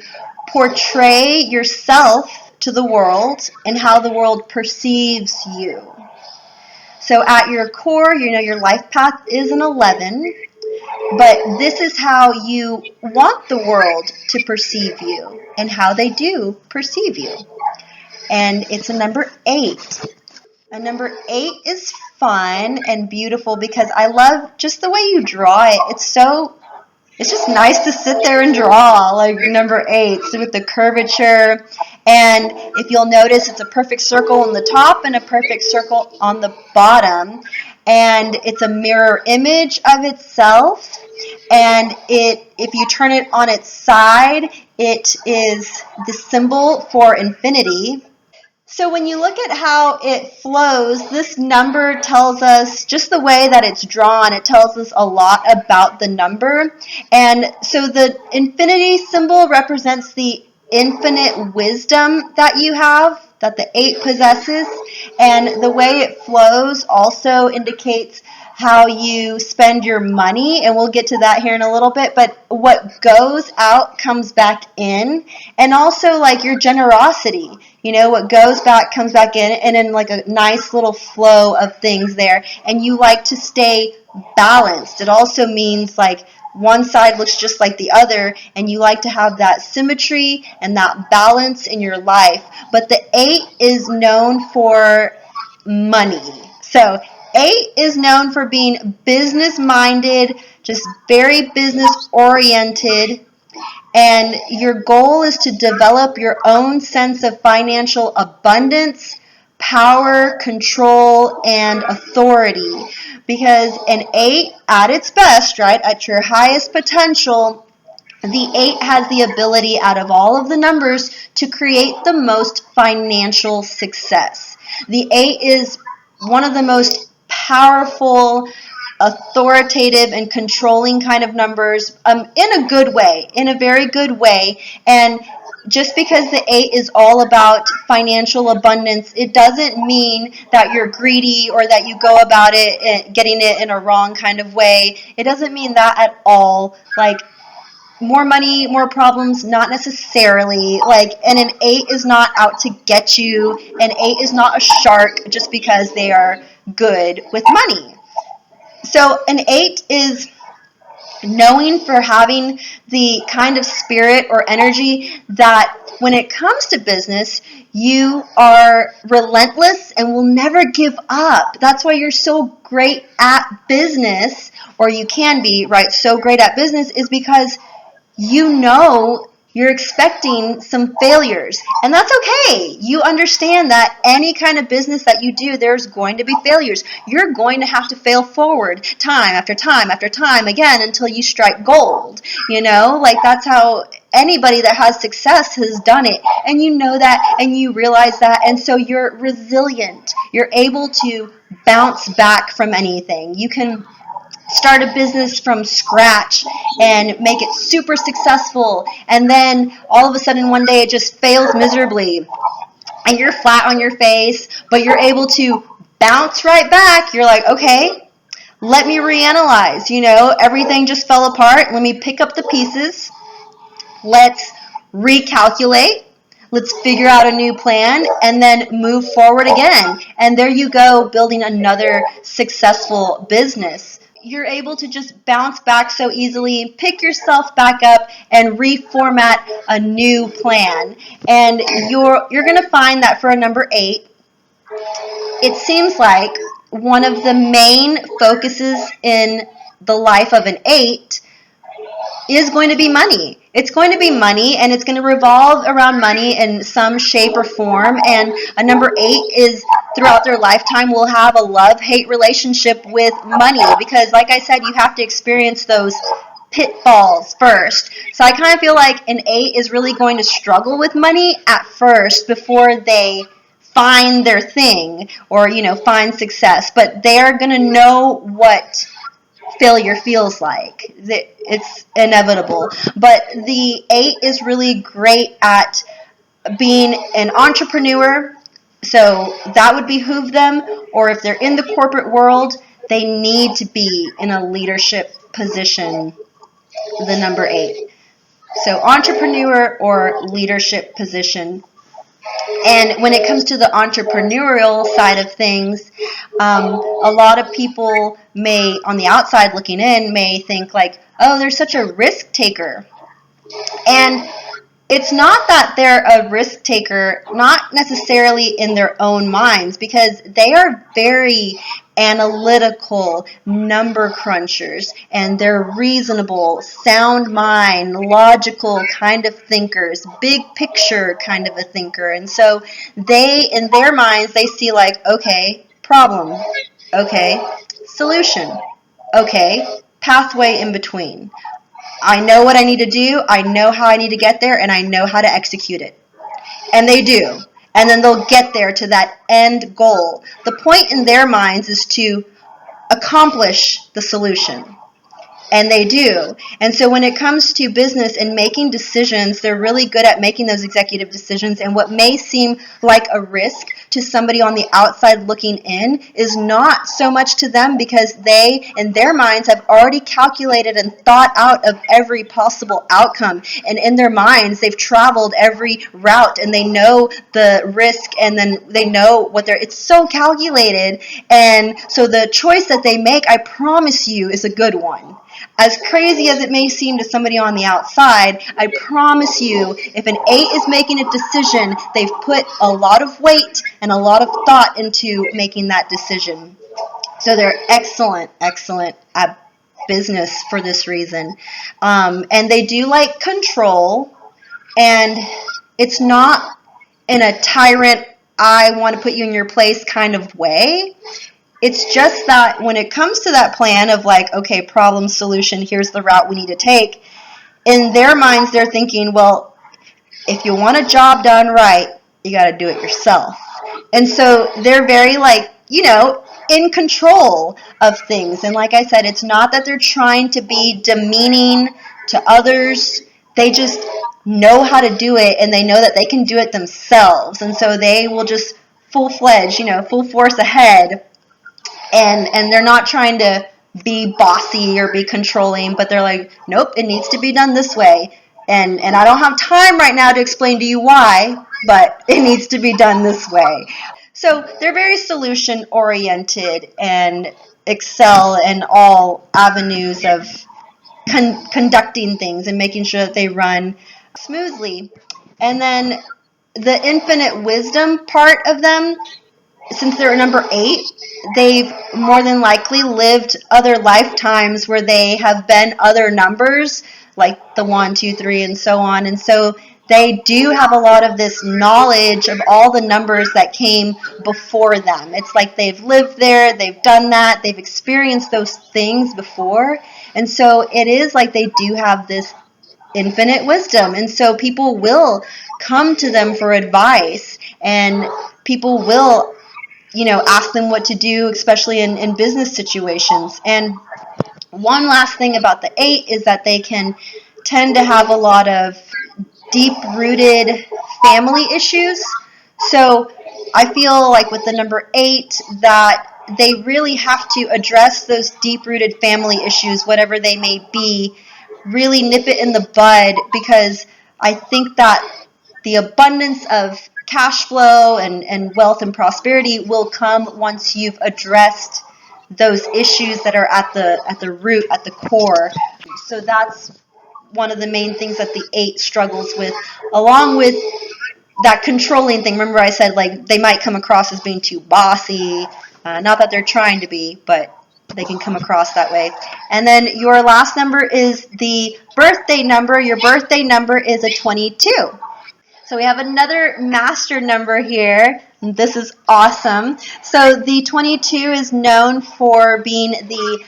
portray yourself to the world and how the world perceives you. So at your core, your life path is an 11. But this is how you want the world to perceive you and how they do perceive you. And it's a number 8. A number 8 is fun and beautiful because I love just the way you draw it. It's just nice to sit there and draw like number 8 so with the curvature. And if you'll notice, it's a perfect circle on the top and a perfect circle on the bottom. And it's a mirror image of itself. And if you turn it on its side, it is the symbol for infinity. So when you look at how it flows, this number tells us just the way that it's drawn. It tells us a lot about the number. And so the infinity symbol represents the infinite wisdom that you have, that the 8 possesses. And the way it flows also indicates how you spend your money, and we'll get to that here in a little bit, but what goes out comes back in, and also like your generosity, what goes back comes back in, and in like a nice little flow of things there, and you like to stay balanced. It also means like one side looks just like the other, and you like to have that symmetry and that balance in your life. But the 8 is known for money. So 8 is known for being business-minded, just very business-oriented, and your goal is to develop your own sense of financial abundance, power, control, and authority. Because an 8, at its best, right, at your highest potential, the 8 has the ability out of all of the numbers to create the most financial success. The 8 is one of the most powerful, authoritative, and controlling kind of numbers in a good way, in a very good way. And just because the 8 is all about financial abundance, it doesn't mean that you're greedy or that you go about it getting it in a wrong kind of way. It doesn't mean that at all. Like, more money, more problems, not necessarily. And an 8 is not out to get you. An 8 is not a shark just because they are good with money. So an 8 is knowing for having the kind of spirit or energy that when it comes to business, you are relentless and will never give up. That's why you're so great at business, or you can be, right, so great at business, is because you're expecting some failures, and that's okay. You understand that any kind of business that you do, there's going to be failures. You're going to have to fail forward time after time after time again until you strike gold. That's how anybody that has success has done it, and you know that, and you realize that, and so you're resilient. You're able to bounce back from anything. You can start a business from scratch and make it super successful, and then all of a sudden one day it just fails miserably and you're flat on your face, but you're able to bounce right back. You're like, okay, let me reanalyze. Everything just fell apart. Let me pick up the pieces. Let's recalculate. Let's figure out a new plan and then move forward again. And there you go, building another successful business. You're able to just bounce back so easily, pick yourself back up, and reformat a new plan. And you're going to find that for a number 8, it seems like one of the main focuses in the life of an 8 is going to be money. It's going to be money, and it's going to revolve around money in some shape or form. And a number 8 is, throughout their lifetime, will have a love-hate relationship with money because, like I said, you have to experience those pitfalls first. So I kind of feel like an 8 is really going to struggle with money at first before they find their thing or, find success. But they're going to know what failure feels like. It's inevitable. But the 8 is really great at being an entrepreneur, so that would behoove them. Or if they're in the corporate world, they need to be in a leadership position, the number 8. So entrepreneur or leadership position. And when it comes to the entrepreneurial side of things, a lot of people may, on the outside looking in, may think like, oh, they're such a risk taker. And it's not that they're a risk taker, not necessarily in their own minds, because they are very analytical number crunchers, and they're reasonable, sound mind, logical kind of thinkers, big picture kind of a thinker. And so they, in their minds, they see like, okay, problem, okay, solution, okay, pathway in between. I know what I need to do, I know how I need to get there, and I know how to execute it. And they do. And then they'll get there to that end goal. The point in their minds is to accomplish the solution. And they do. And so when it comes to business and making decisions, they're really good at making those executive decisions. And what may seem like a risk to somebody on the outside looking in is not so much to them, because they, in their minds, have already calculated and thought out of every possible outcome. And in their minds, they've traveled every route, and they know the risk, and then they know what they're, it's so calculated. And so the choice that they make, I promise you, is a good one. As crazy as it may seem to somebody on the outside, I promise you, if an 8 is making a decision, they've put a lot of weight and a lot of thought into making that decision. So they're excellent at business for this reason. And they do like control, and it's not in a tyrant, I want to put you in your place kind of way. It's just that when it comes to that plan of like, okay, problem, solution, here's the route we need to take, in their minds they're thinking, well, if you want a job done right, you got to do it yourself. And so they're very like, in control of things. And like I said, it's not that they're trying to be demeaning to others. They just know how to do it, and they know that they can do it themselves. And so they will just full-fledged, full force ahead. And they're not trying to be bossy or be controlling, but they're like, nope, it needs to be done this way. And I don't have time right now to explain to you why, but it needs to be done this way. So they're very solution-oriented and excel in all avenues of conducting things and making sure that they run smoothly. And then the infinite wisdom part of them, since they're number 8, they've more than likely lived other lifetimes where they have been other numbers, like the 1, 2, 3, and so on. And so they do have a lot of this knowledge of all the numbers that came before them. It's like they've lived there, they've done that, they've experienced those things before. And so it is like they do have this infinite wisdom. And so people will come to them for advice, and people will ask them what to do, especially in business situations. And one last thing about the 8 is that they can tend to have a lot of deep-rooted family issues. So I feel like with the number 8 that they really have to address those deep-rooted family issues, whatever they may be, really nip it in the bud, because I think that the abundance of cash flow and wealth and prosperity will come once you've addressed those issues that are at the root, at the core. So that's one of the main things that the 8 struggles with, along with that controlling thing. Remember I said, like, they might come across as being too bossy. Not that they're trying to be, but they can come across that way. And then your last number is the birthday number. Your birthday number is a 22. So we have another master number here. This is awesome. So the 22 is known for being the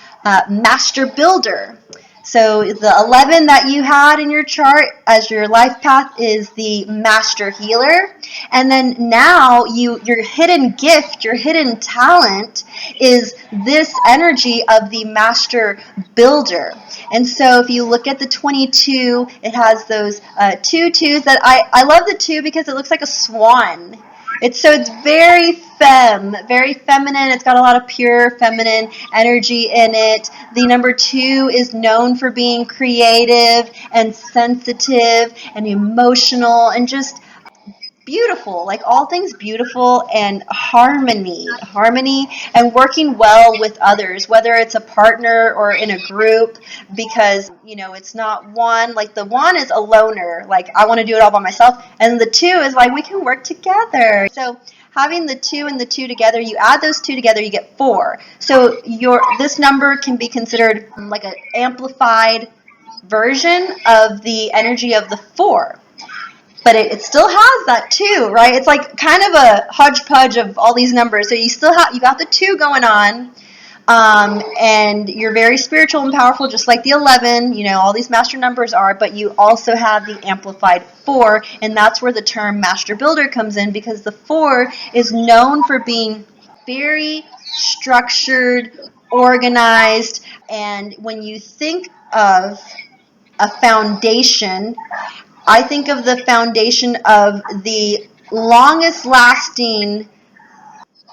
master builder. So the 11 that you had in your chart as your life path is the master healer. And then now your hidden gift, your hidden talent is this energy of the master builder. And so if you look at the 22, it has those 2 twos that I love the 2 because it looks like a swan. It's very very feminine. It's got a lot of pure feminine energy in it. The number 2 is known for being creative and sensitive and emotional and just beautiful, like all things beautiful, and harmony and working well with others, whether it's a partner or in a group, because it's not one, like the 1 is a loner, like I want to do it all by myself, and the 2 is like we can work together. So having the 2 and the 2 together, you add those 2 together, you get 4. So this number can be considered like an amplified version of the energy of the 4. But it still has that 2, right? It's like kind of a hodgepodge of all these numbers. So you got the 2 going on, and you're very spiritual and powerful, just like the 11. All these master numbers are, but you also have the amplified 4, and that's where the term master builder comes in, because the 4 is known for being very structured, organized, and when you think of a foundation, I think of the foundation of the longest lasting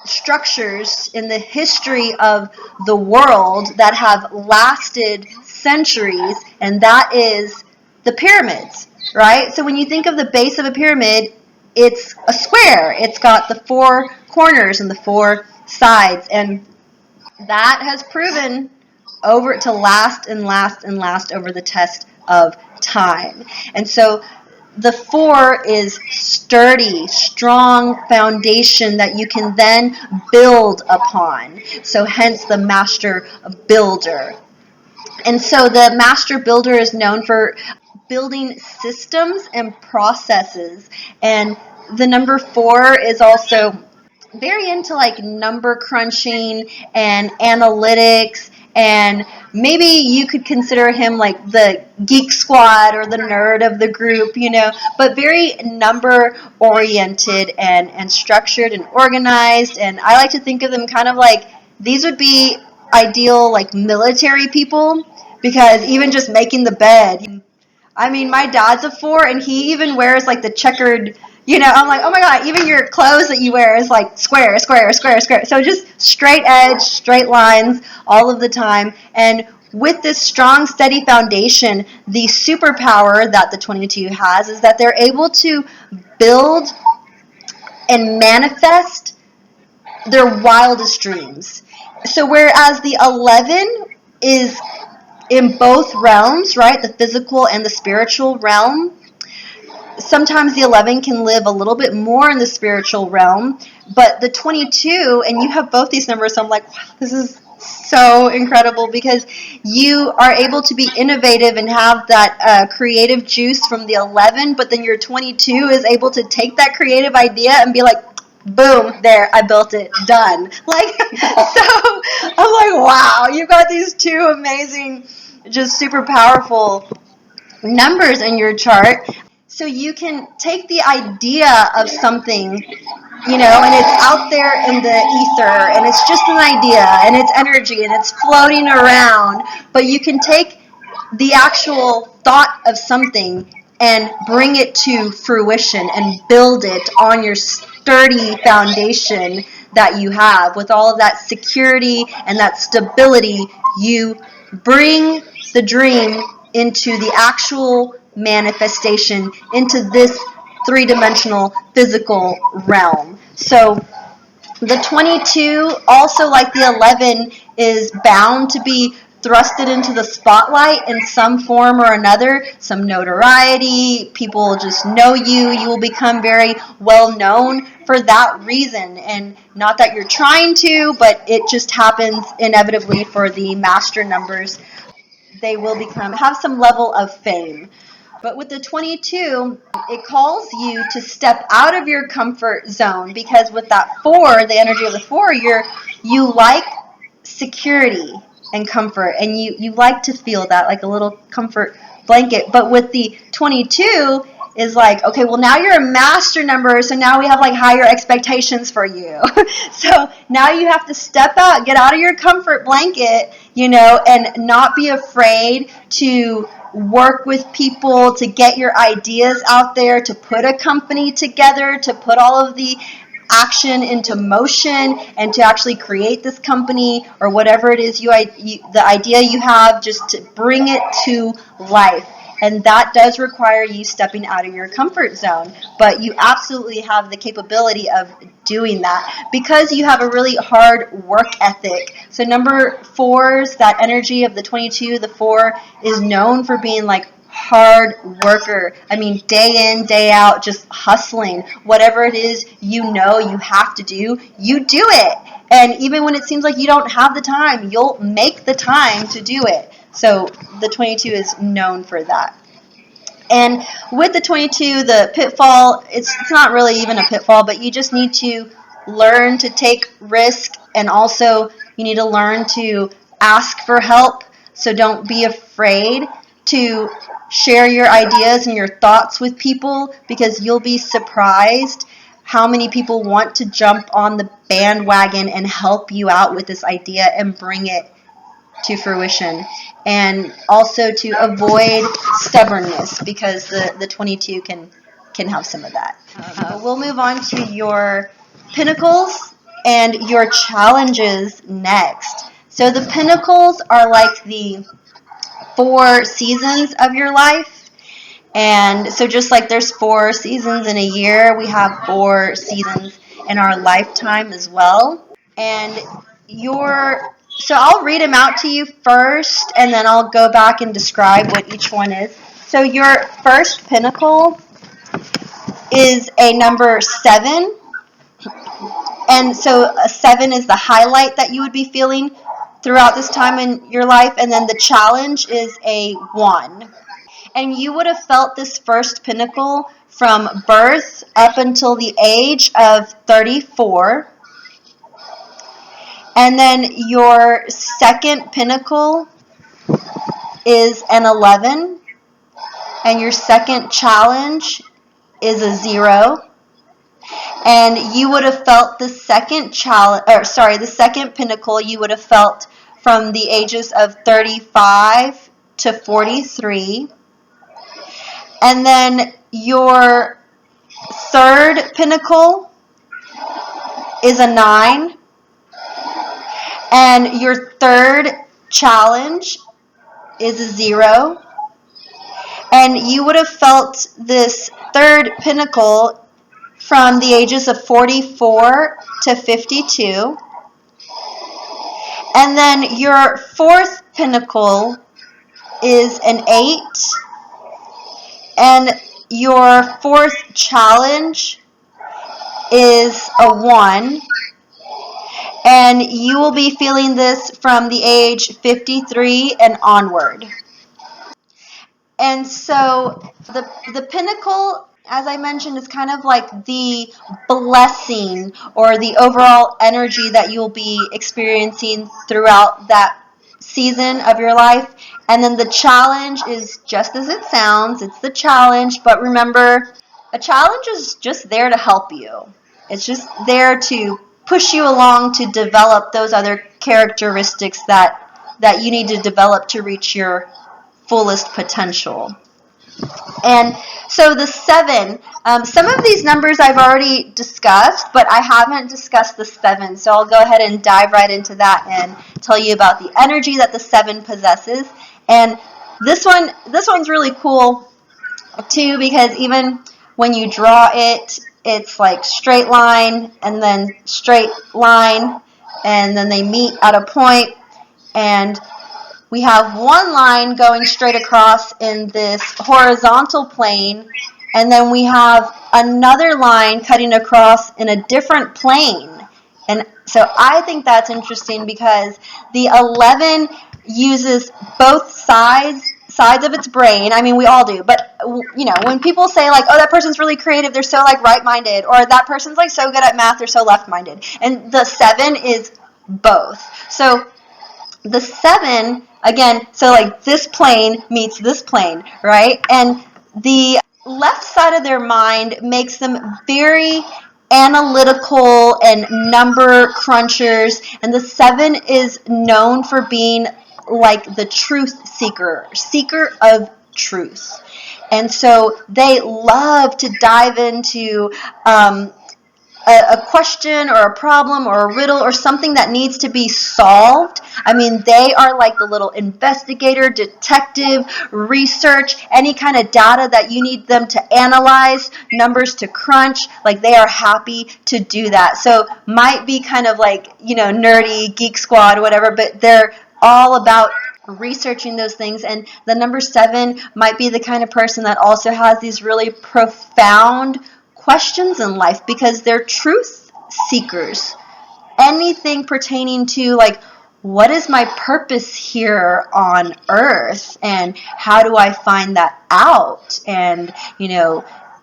structures in the history of the world that have lasted centuries, and that is the pyramids, right? So when you think of the base of a pyramid, it's a square. It's got the 4 corners and the 4 sides, and that has proven over to last and last and last over the test of time. And so the 4 is sturdy, strong foundation that you can then build upon. So hence the master builder. And so the master builder is known for building systems and processes. And the number 4 is also very into like number crunching and analytics, and maybe you could consider him like the geek squad or the nerd of the group, but very number oriented and structured and organized. And I like to think of them kind of like these would be ideal like military people, because even just making the bed, I mean, my dad's a 4, and he even wears like the checkered, I'm like, oh my God, even your clothes that you wear is like square, square, square, square. So just straight edge, straight lines all of the time. And with this strong, steady foundation, the superpower that the 22 has is that they're able to build and manifest their wildest dreams. So whereas the 11 is in both realms, right, the physical and the spiritual realm, sometimes the 11 can live a little bit more in the spiritual realm, but the 22, and you have both these numbers, so I'm like, wow, this is so incredible, because you are able to be innovative and have that creative juice from the 11, but then your 22 is able to take that creative idea and be like, boom, there, I built it, done. Like, so I'm like, wow, you've got these 2 amazing, just super powerful numbers in your chart. So you can take the idea of something, and it's out there in the ether, and it's just an idea, and it's energy, and it's floating around, but you can take the actual thought of something and bring it to fruition and build it on your sturdy foundation that you have. With all of that security and that stability, you bring the dream into the actual manifestation, into this three-dimensional physical realm. So the 22, also like the 11, is bound to be thrusted into the spotlight in some form or another, some notoriety, people will just know you, you will become very well known for that reason, and not that you're trying to, but it just happens inevitably for the master numbers. They will have some level of fame. But with the 22, it calls you to step out of your comfort zone, because with that 4, the energy of the 4, you like security and comfort, and you like to feel that, like a little comfort blanket. But with the 22 is like, okay, well, now you're a master number, so now we have like higher expectations for you. So now you have to step out, get out of your comfort blanket, and not be afraid to work with people, to get your ideas out there, to put a company together, to put all of the action into motion, and to actually create this company or whatever it is the idea you have, just to bring it to life. And that does require you stepping out of your comfort zone, but you absolutely have the capability of doing that because you have a really hard work ethic. So number 4s, that energy of the 22, the 4 is known for being like hard worker. I mean, day in, day out, just hustling. Whatever it is you have to do, you do it. And even when it seems like you don't have the time, you'll make the time to do it. So the 22 is known for that. And with the 22, the pitfall, it's not really even a pitfall, but you just need to learn to take risk, and also you need to learn to ask for help. So don't be afraid to share your ideas and your thoughts with people, because you'll be surprised how many people want to jump on the bandwagon and help you out with this idea and bring it to fruition. And also to avoid stubbornness, because the 22 can have some of that. We'll move on to your pinnacles and your challenges next. So the pinnacles are like the 4 seasons of your life. And so just like there's 4 seasons in a year, we have 4 seasons in our lifetime as well. And so I'll read them out to you first, and then I'll go back and describe what each one is. So your first pinnacle is a number 7. And so a 7 is the highlight that you would be feeling throughout this time in your life. And then the challenge is a 1. And you would have felt this first pinnacle from birth up until the age of 34. And then your second pinnacle is an 11. And your second challenge is a 0. And you would have felt the second the second pinnacle you would have felt from the ages of 35 to 43. And then your third pinnacle is a 9. And your third challenge is a 0. And you would have felt this third pinnacle from the ages of 44 to 52. And then your fourth pinnacle is an 8. And your fourth challenge is a 1. And you will be feeling this from the age 53 and onward. And so the pinnacle, as I mentioned, is kind of like the blessing or the overall energy that you'll be experiencing throughout that season of your life. And then the challenge is just as it sounds. It's the challenge. But remember, a challenge is just there to help you. It's just there to push you along to develop those other characteristics that you need to develop to reach your fullest potential. And so the 7, some of these numbers I've already discussed, but I haven't discussed the 7. So I'll go ahead and dive right into that and tell you about the energy that the 7 possesses. And this one's really cool too, because even when you draw it, it's like straight line and then straight line, and then they meet at a point, and we have one line going straight across in this horizontal plane, and then we have another line cutting across in a different plane. And so I think that's interesting because the 11 uses both sides of its brain. I mean, we all do, but when people say like, oh, that person's really creative, they're so like right-minded, or that person's like so good at math, they're so left-minded. And the 7 is both. So the 7, again, so like this plane meets this plane, right? And the left side of their mind makes them very analytical and number crunchers, and the 7 is known for being like the truth seeker of truth. And so they love to dive into a question or a problem or a riddle or something that needs to be solved. I mean, they are like the little investigator, detective, research, any kind of data that you need them to analyze, numbers to crunch, like they are happy to do that. So might be kind of like, nerdy, geek squad, whatever, but they're all about researching those things. And the number 7 might be the kind of person that also has these really profound questions in life because they're truth seekers. Anything pertaining to like, what is my purpose here on earth, and how do I find that out? And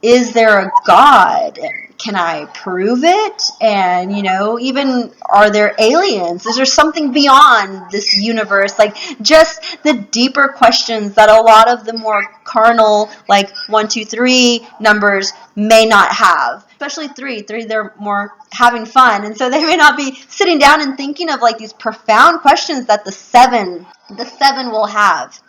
is there a God? And can I prove it? And even are there aliens? Is there something beyond this universe? Like just the deeper questions that a lot of the more carnal, like 1, 2, 3 numbers may not have. Especially 3, they're more having fun, and so they may not be sitting down and thinking of like these profound questions that the 7 will have.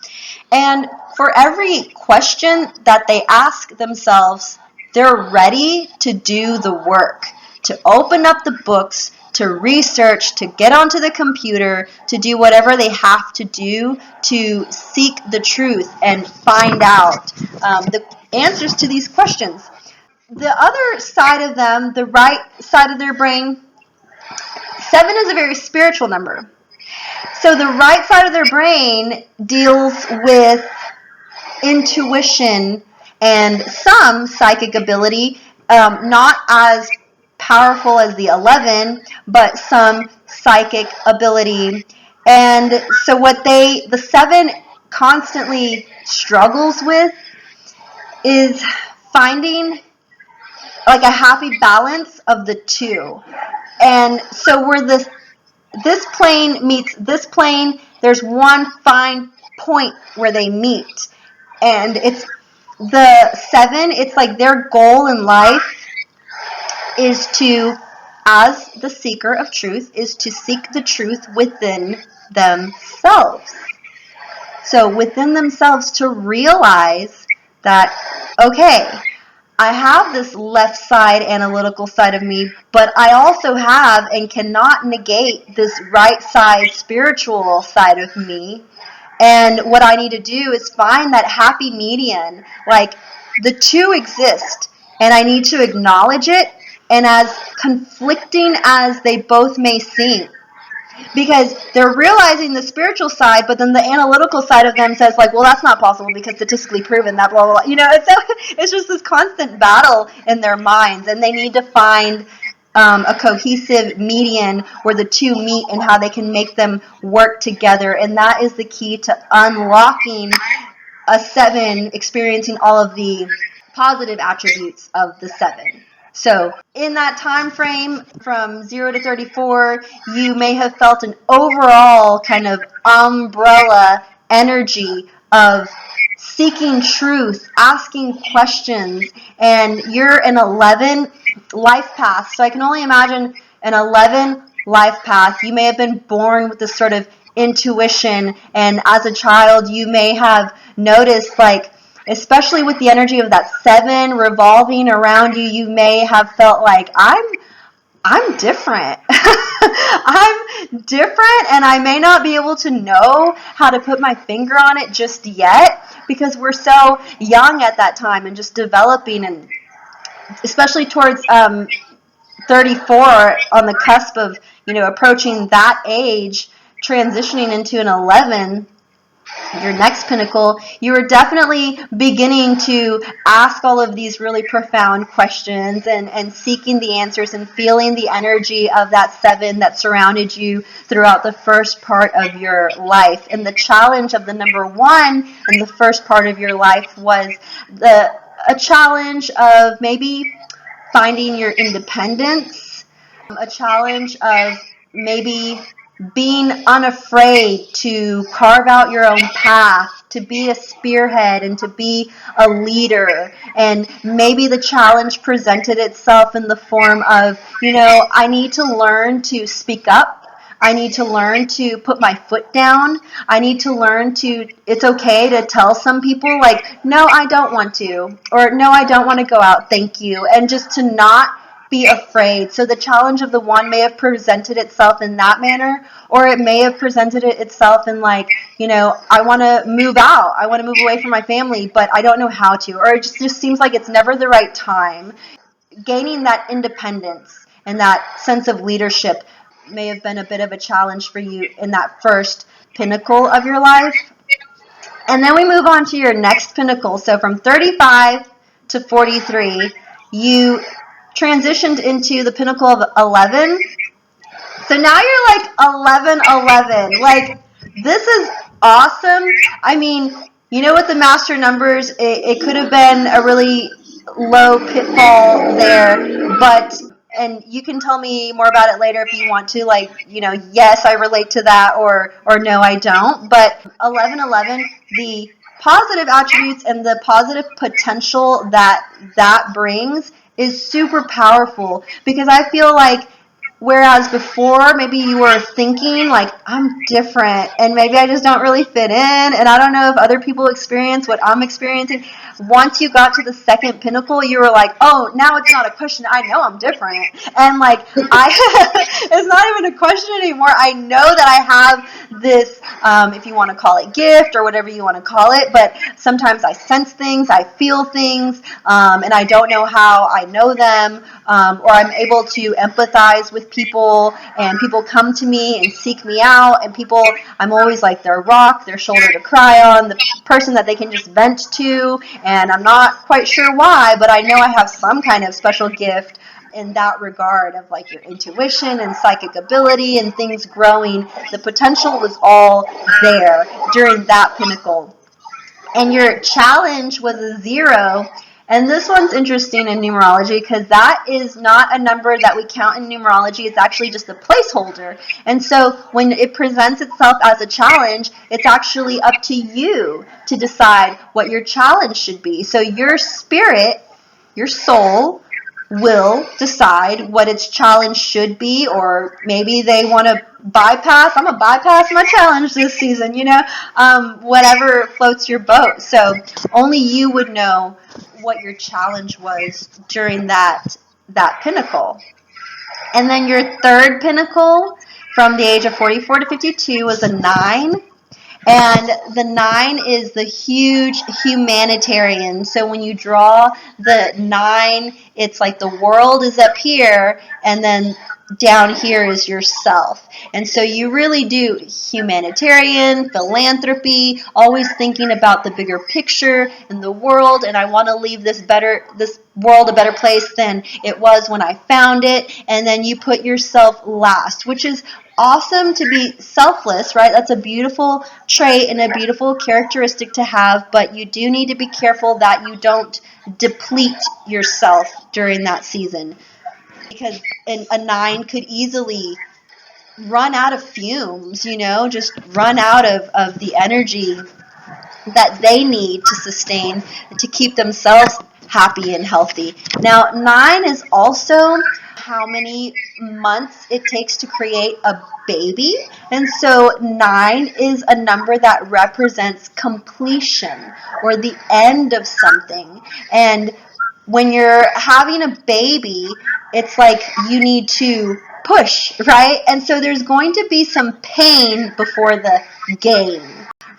And for every question that they ask themselves, they're ready to do the work, to open up the books, to research, to get onto the computer, to do whatever they have to do to seek the truth and find out the answers to these questions. The other side of them, the right side of their brain, 7 is a very spiritual number. So the right side of their brain deals with intuition and some psychic ability, not as powerful as the 11, but some psychic ability. And so what the 7 constantly struggles with is finding like a happy balance of the 2. And so where this plane meets this plane, there's one fine point where they meet. And it's the 7, it's like their goal in life is to, as the seeker of truth, is to seek the truth within themselves. So within themselves, to realize that, okay, I have this left side analytical side of me, but I also have and cannot negate this right side spiritual side of me. And what I need to do is find that happy median. Like the 2 exist, and I need to acknowledge it, and as conflicting as they both may seem. Because they're realizing the spiritual side, but then the analytical side of them says like, well, that's not possible because statistically proven that blah, blah, blah. It's just this constant battle in their minds, and they need to find a cohesive median where the 2 meet and how they can make them work together. And that is the key to unlocking a 7, experiencing all of the positive attributes of the 7. So in that time frame from 0 to 34, you may have felt an overall kind of umbrella energy of seeking truth, asking questions, and you're an 11 life path. So I can only imagine an 11 life path. You may have been born with this sort of intuition, and as a child you may have noticed, like, especially with the energy of that 7 revolving around you, you may have felt like, I'm different. I'm different, and I may not be able to know how to put my finger on it just yet because we're so young at that time and just developing and especially towards 34, on the cusp of, approaching that age, transitioning into an 11, your next pinnacle, you are definitely beginning to ask all of these really profound questions, and seeking the answers and feeling the energy of that 7 that surrounded you throughout the first part of your life. And the challenge of the number 1 in the first part of your life was a challenge of maybe finding your independence, a challenge of maybe being unafraid to carve out your own path, to be a spearhead and to be a leader. And maybe the challenge presented itself in the form of, I need to learn to speak up. I need to learn to put my foot down. I need to learn it's okay to tell some people, like, no, I don't want to, or no, I don't want to go out, thank you. And just to not be afraid. So the challenge of the 1 may have presented itself in that manner, or it may have presented itself in, like, I want to move out. I want to move away from my family, but I don't know how to, or it just seems like it's never the right time. Gaining that independence and that sense of leadership may have been a bit of a challenge for you in that first pinnacle of your life. And then we move on to your next pinnacle. So from 35 to 43, you transitioned into the pinnacle of 11. So now you're like 11, 11. Like, this is awesome. I mean, with the master numbers, it could have been a really low pitfall there, and you can tell me more about it later if you want to, like, yes, I relate to that, or no, I don't. But 1111, the positive attributes and the positive potential that brings is super powerful, because I feel like, whereas before, maybe you were thinking, like, I'm different, and maybe I just don't really fit in, and I don't know if other people experience what I'm experiencing. Once you got to the second pinnacle, you were like, oh, now it's not a question. I know I'm different. And, like, it's not even a question anymore. I know that I have this, if you want to call it gift or whatever you want to call it, but sometimes I sense things, I feel things, and I don't know how I know them, or I'm able to empathize with people, and people come to me and seek me out, and I'm always like their rock, their shoulder to cry on, the person that they can just vent to, and I'm not quite sure why, but I know I have some kind of special gift in that regard of, like, your intuition and psychic ability and things growing. The potential was all there during that pinnacle. And your challenge was a 0. And this one's interesting in numerology, because that is not a number that we count in numerology. It's actually just a placeholder. And so when it presents itself as a challenge, it's actually up to you to decide what your challenge should be. So your spirit, your soul, will decide what its challenge should be, or maybe they want to bypass. I'm going to bypass my challenge this season, whatever floats your boat. So only you would know what your challenge was during that pinnacle. And then your third pinnacle from the age of 44 to 52 was a 9. And the 9 is the huge humanitarian. So when you draw the 9, it's like the world is up here, and then down here is yourself. And so you really do humanitarian, philanthropy, always thinking about the bigger picture in the world, and I want to leave this world a better place than it was when I found it. And then you put yourself last, which is awesome, to be selfless, right? That's a beautiful trait and a beautiful characteristic to have, but you do need to be careful that you don't deplete yourself during that season, because a 9 could easily run out of fumes, just run out of the energy that they need to sustain, to keep themselves happy and healthy. Now, 9 is also how many months it takes to create a baby. And so 9 is a number that represents completion, or the end of something. And when you're having a baby, it's like you need to push, right? And so there's going to be some pain before the gain,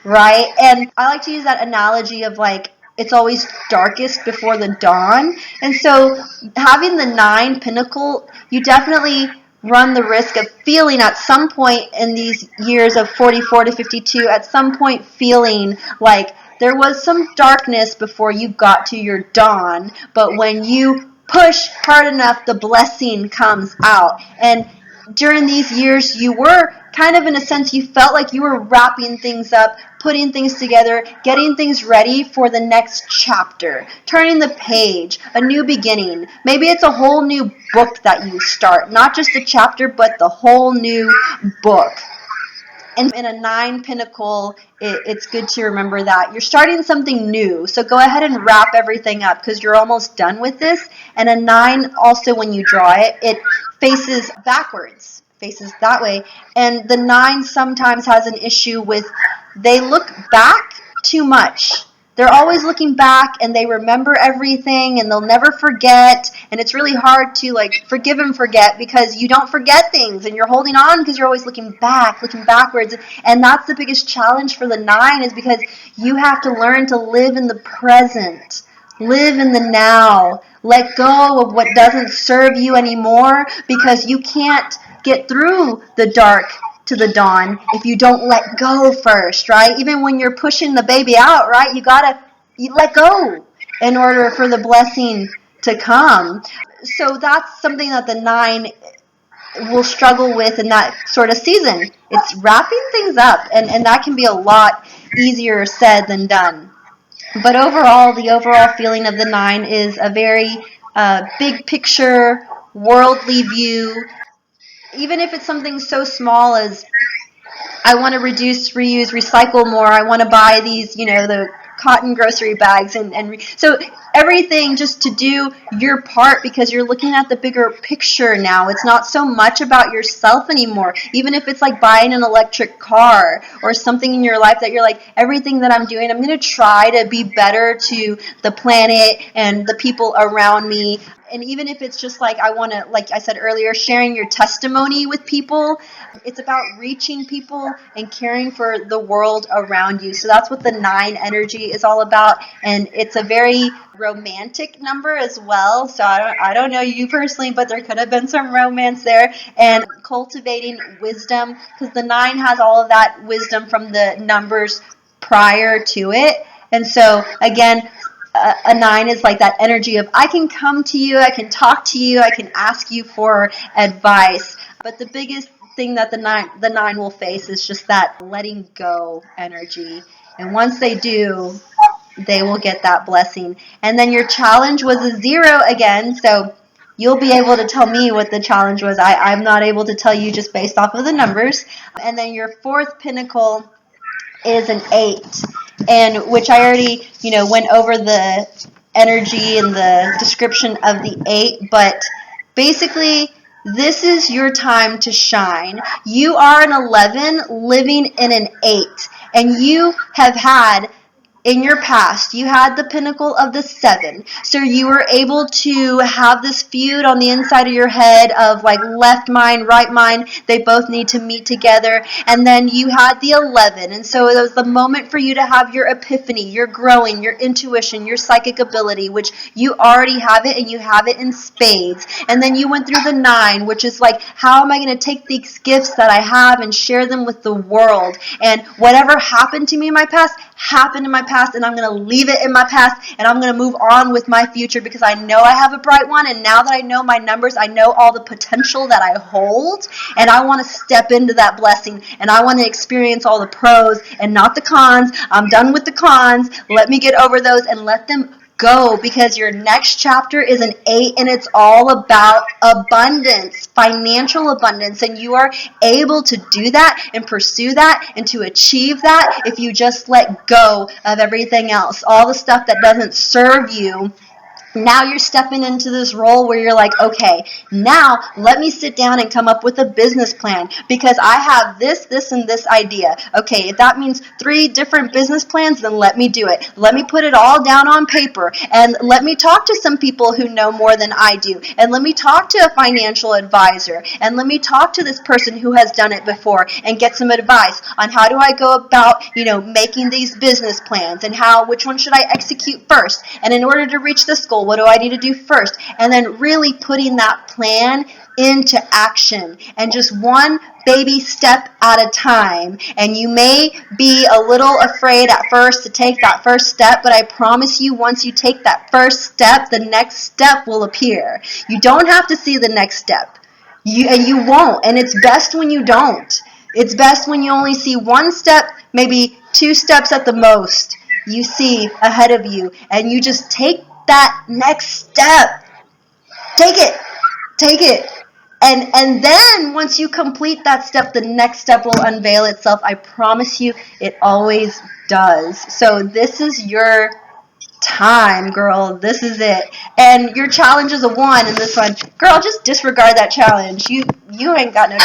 right? And I like to use that analogy of, like, it's always darkest before the dawn. And so having the 9 pinnacle, you definitely run the risk of feeling at some point in these years of 44 to 52, at some point feeling like there was some darkness before you got to your dawn, but when you push hard enough, the blessing comes out. And during these years, you were kind of, in a sense, you felt like you were wrapping things up, putting things together, getting things ready for the next chapter, turning the page, a new beginning. Maybe it's a whole new book that you start, not just a chapter, but the whole new book. And in a 9 pinnacle, it's good to remember that you're starting something new. So go ahead and wrap everything up because you're almost done with this. And a 9 also, when you draw it, it faces backwards, faces that way. And the 9 sometimes has an issue with, they look back too much. They're always looking back and they remember everything and they'll never forget. And it's really hard to forgive and forget because you don't forget things and you're holding on because you're always looking back, looking backwards. And that's the biggest challenge for the 9, is because you have to learn to live in the present. Live in the now. Let go of what doesn't serve you anymore, because you can't get through the dark to the dawn if you don't let go first, right? Even when you're pushing the baby out, right? You let go in order for the blessing to come. So that's something that the 9 will struggle with in that sort of season. It's wrapping things up, and that can be a lot easier said than done. But overall, the overall feeling of the 9 is a very big picture, worldly view. Even if it's something so small as, I want to reduce, reuse, recycle more. I want to buy these, the cotton grocery bags. So everything just to do your part, because you're looking at the bigger picture now. It's not so much about yourself anymore. Even if it's like buying an electric car or something in your life that you're like, everything that I'm doing, I'm going to try to be better to the planet and the people around me. And even if it's just like, I want to, like I said earlier, sharing your testimony with people, it's about reaching people and caring for the world around you. So that's what the 9 energy is all about. And it's a very romantic number as well. So I don't know you personally, but there could have been some romance there. And cultivating wisdom, because the 9 has all of that wisdom from the numbers prior to it. And so again, a 9 is like that energy of, I can come to you, I can talk to you, I can ask you for advice. But the biggest thing that the 9 will face is just that letting go energy. And once they do, they will get that blessing. And then your challenge was a 0 again, so you'll be able to tell me what the challenge was. I'm not able to tell you just based off of the numbers. And then your 4th pinnacle is an 8, and which I already, went over the energy and the description of the 8, but basically, this is your time to shine. You are an 11 living in an 8, and you have had, in your past, you had the pinnacle of the 7. So you were able to have this feud on the inside of your head of like left mind, right mind. They both need to meet together. And then you had the 11. And so it was the moment for you to have your epiphany, your growing, your intuition, your psychic ability, which you already have it, and you have it in spades. And then you went through the 9, which is like, how am I going to take these gifts that I have and share them with the world? And whatever happened to me in my past, happened in my past, and I'm going to leave it in my past, and I'm going to move on with my future, because I know I have a bright one, and now that I know my numbers, I know all the potential that I hold, and I want to step into that blessing, and I want to experience all the pros and not the cons. I'm done with the cons. Let me get over those and let them go, because your next chapter is an 8, and it's all about abundance, financial abundance, and you are able to do that and pursue that and to achieve that if you just let go of everything else, all the stuff that doesn't serve you Now you're stepping into this role where you're like, okay, now let me sit down and come up with a business plan because I have this, and this idea. Okay, if that means 3 different business plans, then let me do it. Let me put it all down on paper and let me talk to some people who know more than I do. And let me talk to a financial advisor and let me talk to this person who has done it before and get some advice on how do I go about, making these business plans and which one should I execute first. And in order to reach this goal, what do I need to do first? And then really putting that plan into action and just one baby step at a time. And you may be a little afraid at first to take that first step, but I promise you, once you take that first step, the next step will appear. You don't have to see the next step. You won't. And it's best when you don't. It's best when you only see one step, maybe 2 steps at the most. You see ahead of you, and you just take that next step. Take it. And then once you complete that step, the next step will unveil itself. I promise you, it always does. So this is your time, girl. This is it. And your challenge is a 1 in this one. Girl, just disregard that challenge. You ain't got no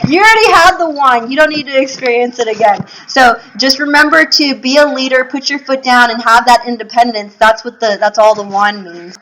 you already had the 1. You don't need to experience it again. So just remember to be a leader, put your foot down, and have that independence. That's all the 1 means.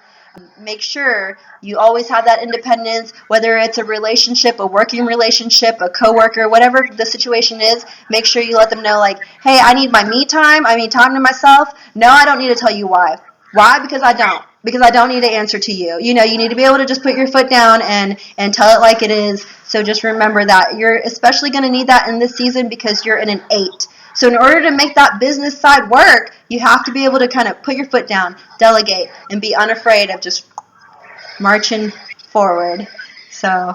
Make sure you always have that independence, whether it's a relationship, a working relationship, a coworker, whatever the situation is. Make sure you let them know, like, hey, I need my me time. I need time to myself. No, I don't need to tell you why. Why? Because I don't. Because I don't need to answer to you. You need to be able to just put your foot down and tell it like it is. So just remember that. You're especially going to need that in this season because you're in an 8. So in order to make that business side work, you have to be able to kind of put your foot down, delegate, and be unafraid of just marching forward. So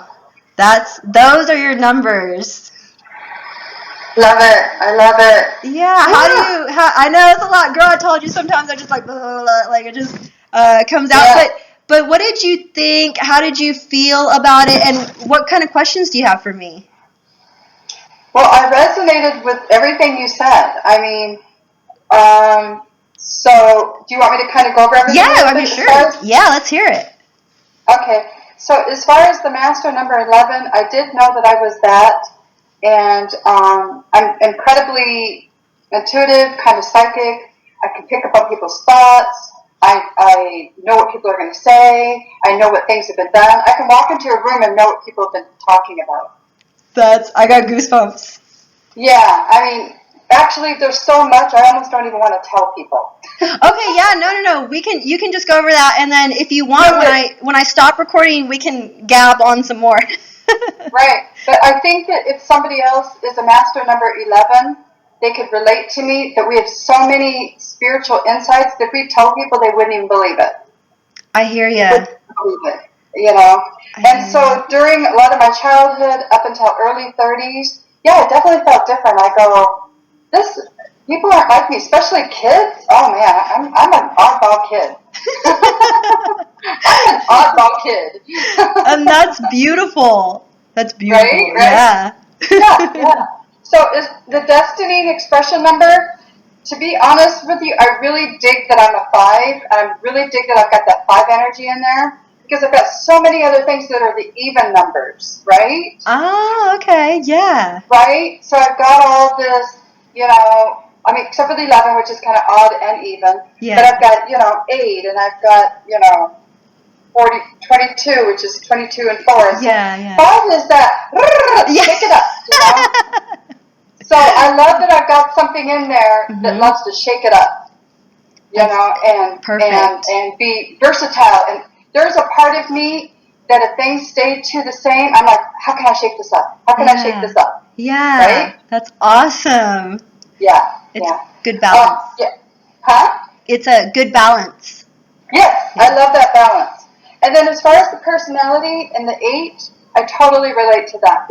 those are your numbers. Love it. I love it. Yeah. I know it's a lot, girl. I told you sometimes I just like, blah, blah, blah, like it just comes out. Yeah. But what did you think? How did you feel about it? And what kind of questions do you have for me? Well, I resonated with everything you said. I mean, so do you want me to kind of go over everything? Yeah, I mean, sure. Yeah, let's hear it. Okay. So as far as the master number 11, I did know that I was that. And I'm incredibly intuitive, kind of psychic. I can pick up on people's thoughts. I know what people are going to say. I know what things have been done. I can walk into a room and know what people have been talking about. I got goosebumps. Yeah, I mean, actually, there's so much I almost don't even want to tell people. Okay, yeah, no. You can just go over that, and then if you want, when I stop recording, we can gab on some more. Right, but I think that if somebody else is a master number 11, they could relate to me. That we have so many spiritual insights that if we tell people, they wouldn't even believe it. I hear you. And so during a lot of my childhood, up until early 30s, yeah, I definitely felt different. I go, people aren't like me, especially kids. Oh man, I'm an oddball kid. I'm an oddball kid. And that's beautiful. That's beautiful. Right? Yeah. Yeah. So is the destiny expression number, to be honest with you, I really dig that I'm a 5. I really dig that I've got that 5 energy in there. Because I've got so many other things that are the even numbers, right? Oh, okay, yeah. Right? So I've got all this, except for the 11, which is kind of odd and even. Yeah. But I've got, 8, and I've got, 22, which is 22 and 4. So yeah. 5 is that, shake it up, So I love that I've got something in there that loves to shake it up, and be versatile. And there's a part of me that if things stay the same, I'm like, how can I shake this up? How can I shake this up? Yeah. Right? That's awesome. Yeah. It's good balance. Yeah. Huh? It's a good balance. Yes, I love that balance. And then as far as the personality and the 8, I totally relate to that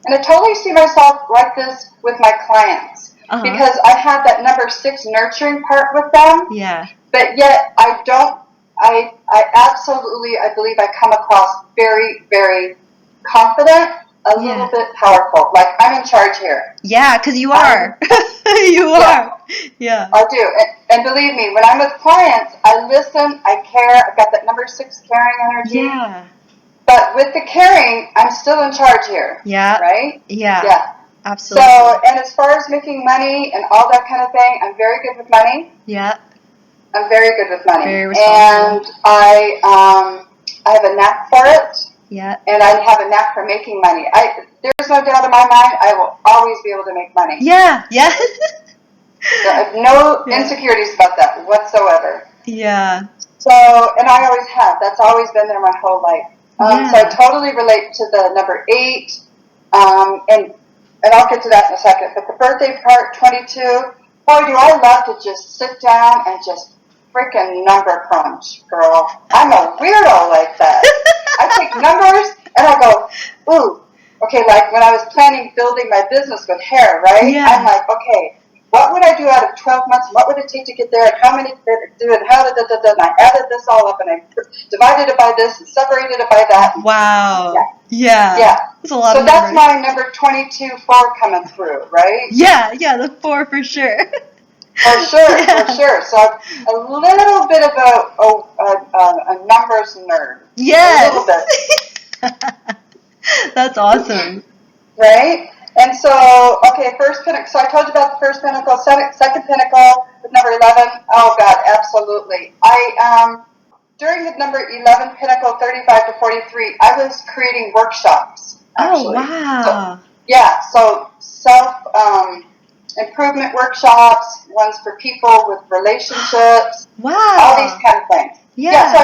and I totally see myself like this with my clients because I have that number 6 nurturing part with them. Yeah. But yet I absolutely, I believe I come across very, very confident a little bit powerful. Like, I'm in charge here. Yeah, because you are. You are. Yeah. I do. And believe me, when I'm with clients, I listen, I care. I've got that number 6 caring energy. Yeah. But with the caring, I'm still in charge here. Yeah. Right? Yeah. Yeah. Absolutely. So, and as far as making money and all that kind of thing, I'm very good with money. Yeah. I'm very good with money. Very responsible. And I have a knack for it. Yeah. And I have a knack for making money. There's no doubt in my mind I will always be able to make money. Yeah. Yeah. I have no insecurities about that whatsoever. Yeah. So, and I always have. That's always been there my whole life. So I totally relate to the number 8. And I'll get to that in a second. But the birthday part, 22, boy, do I love to just sit down and just freaking number crunch, girl. I'm a weirdo like that. I take numbers and I go, ooh, okay, like when I was planning building my business with hair, right? Yeah. I'm like, okay, what would I do out of 12 months? What would it take to get there? And how many did it do? And how did it, and I added this all up and I divided it by this and separated it by that. Wow. Yeah. That's a lot so of that's numbers. my number 22, 4 coming through, right? Yeah, the 4 for sure. For sure. So I'm a little bit of a numbers nerd. Yes. A little bit. That's awesome. Right? And so, okay, first pinnacle. So I told you about the first pinnacle, second pinnacle with number 11. Oh, God, absolutely. During the number 11 pinnacle, 35 to 43, I was creating workshops, actually. Oh, wow. So self improvement workshops, ones for people with relationships. Wow. All these kind of things. Yeah. So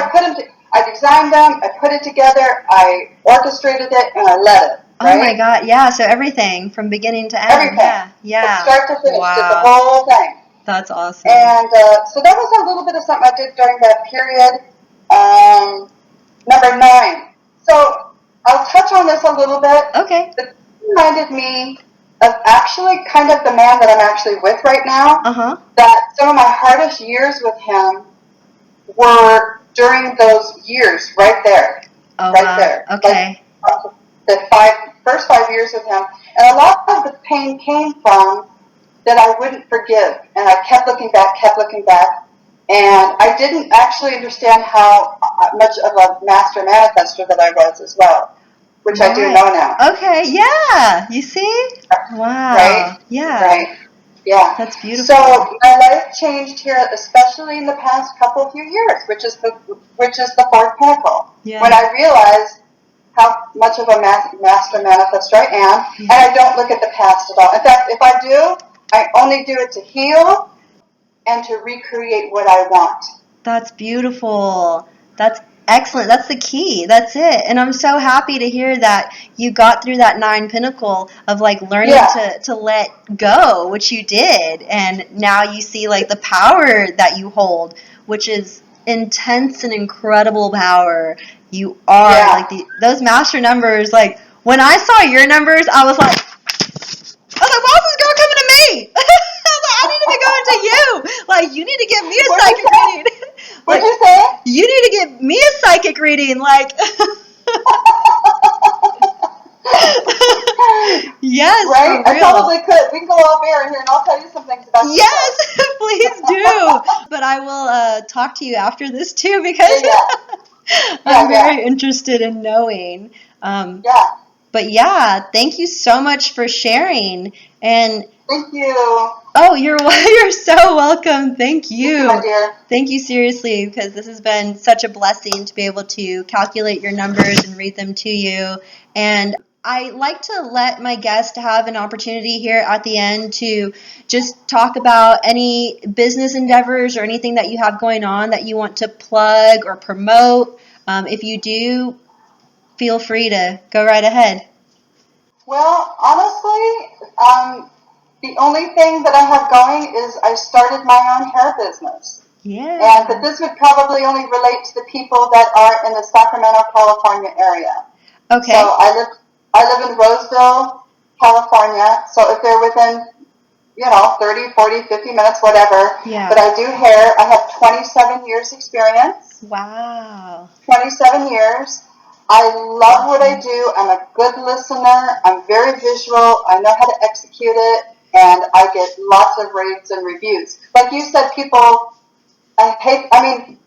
I designed them, I put it together, I orchestrated it, and I led it. Right? Oh my God, yeah, so everything from beginning to end. Everything. Yeah. From start to finish, wow. did the whole thing. That's awesome. And so that was a little bit of something I did during that period. Number 9. So I'll touch on this a little bit. Okay. It reminded me of actually kind of the man that I'm actually with right now. Uh-huh. That some of my hardest years with him were during those years right there. Oh, right wow. there. Okay. Like, the first 5 years with him. And a lot of the pain came from that I wouldn't forgive. And I kept looking back. And I didn't actually understand how much of a master manifester that I was as well, which I do know now. Okay, yeah. You see? Wow. Right? Yeah. Right. Yeah. That's beautiful. So my life changed here, especially in the past few years, which is the 4th pinnacle. Yeah. When I realized how much of a master manifestor I am, and I don't look at the past at all. In fact, if I do, I only do it to heal and to recreate what I want. That's beautiful. That's excellent. That's the key. That's it. And I'm so happy to hear that you got through that 9 pinnacle of like learning to let go, which you did. And now you see like the power that you hold, which is intense and incredible power. You are like those master numbers. Like when I saw your numbers, I was like, why is this girl coming to me? I need to be going to you. Like, you need to give me a psychic reading. What'd you say? You need to give me a psychic reading. Like, yes, right? for real. I probably could. We can go off air in here and I'll tell you some things about you. Yes, please do. But I will talk to you after this too because I'm very interested in knowing. But yeah, thank you so much for sharing. And thank you. Oh, you're so welcome. Thank you. Thank you, my dear. Thank you seriously, because this has been such a blessing to be able to calculate your numbers and read them to you. And I like to let my guests have an opportunity here at the end to just talk about any business endeavors or anything that you have going on that you want to plug or promote. If you do, feel free to go right ahead. Well, honestly, the only thing that I have going is I started my own hair business. Yeah. But this would probably only relate to the people that are in the Sacramento, California area. Okay. So I live in Roseville, California. So if they're within, 30, 40, 50 minutes, whatever. Yeah. But I do hair. I have 27 years experience. Wow. 27 years. I love what I do. I'm a good listener. I'm very visual. I know how to execute it, and I get lots of rates and reviews. Like you said, people. I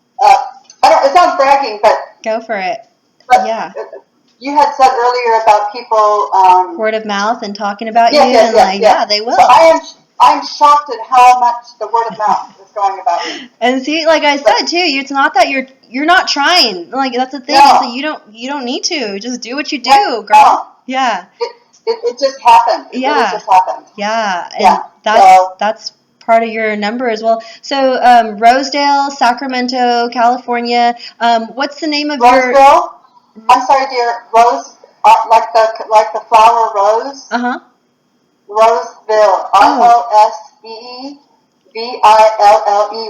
don't. It's not bragging, but Go for it. but Yeah. you had said earlier about people. Word of mouth and talking about Yes, you, yes, and yes, like, yes. yeah, they will. So I'm shocked at how much the word of mouth is going about me. And see, like I said too, it's not that you're not trying. Like that's the thing. No. Is that you don't need to. Just do what you do, No, girl. no. Yeah. It just happened. It really Yeah. just happened. Yeah. And Yeah. that's part of your number as well. So Rosedale, Sacramento, California. What's the name of your? Roseville. I'm sorry, dear. Rose, like the flower rose. Uh-huh. Roseville. Oh. Roseville.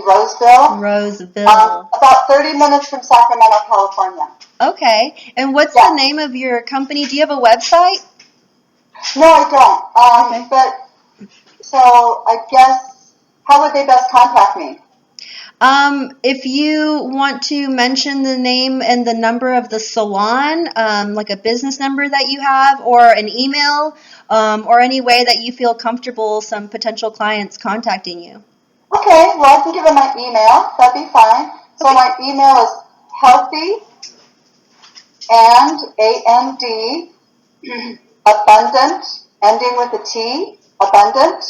Roseville. Roseville. About 30 minutes from Sacramento, California. Okay. And what's the name of your company? Do you have a website? No, I don't. Okay. But so I guess how would they best contact me? If you want to mention the name and the number of the salon, like a business number that you have, or an email, or any way that you feel comfortable some potential clients contacting you. Okay, well I can give them my email. That'd be fine. So my email is healthy and abundant, ending with a T, abundant,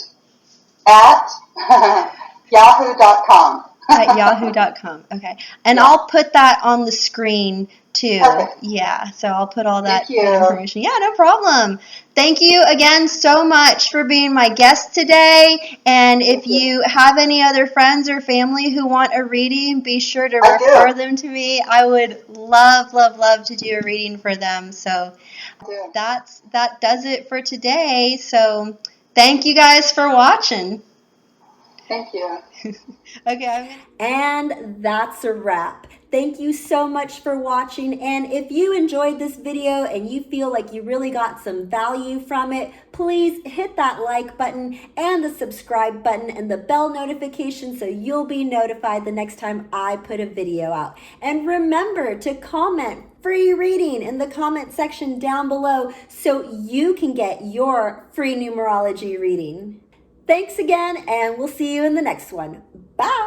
at yahoo.com. At yahoo.com. Okay. And I'll put that on the screen too. Perfect. Yeah. So I'll put all that Thank you. information. Yeah, no problem. Thank you again so much for being my guest today. And if you have any other friends or family who want a reading, be sure to refer them to me. I would love, love, love to do a reading for them. So that does it for today. So thank you guys for watching. Thank you. Okay. And that's a wrap. Thank you so much for watching. And if you enjoyed this video and you feel like you really got some value from it, please hit that like button and the subscribe button and the bell notification so you'll be notified the next time I put a video out. And remember to comment free reading in the comment section down below so you can get your free numerology reading. Thanks again, and we'll see you in the next one. Bye!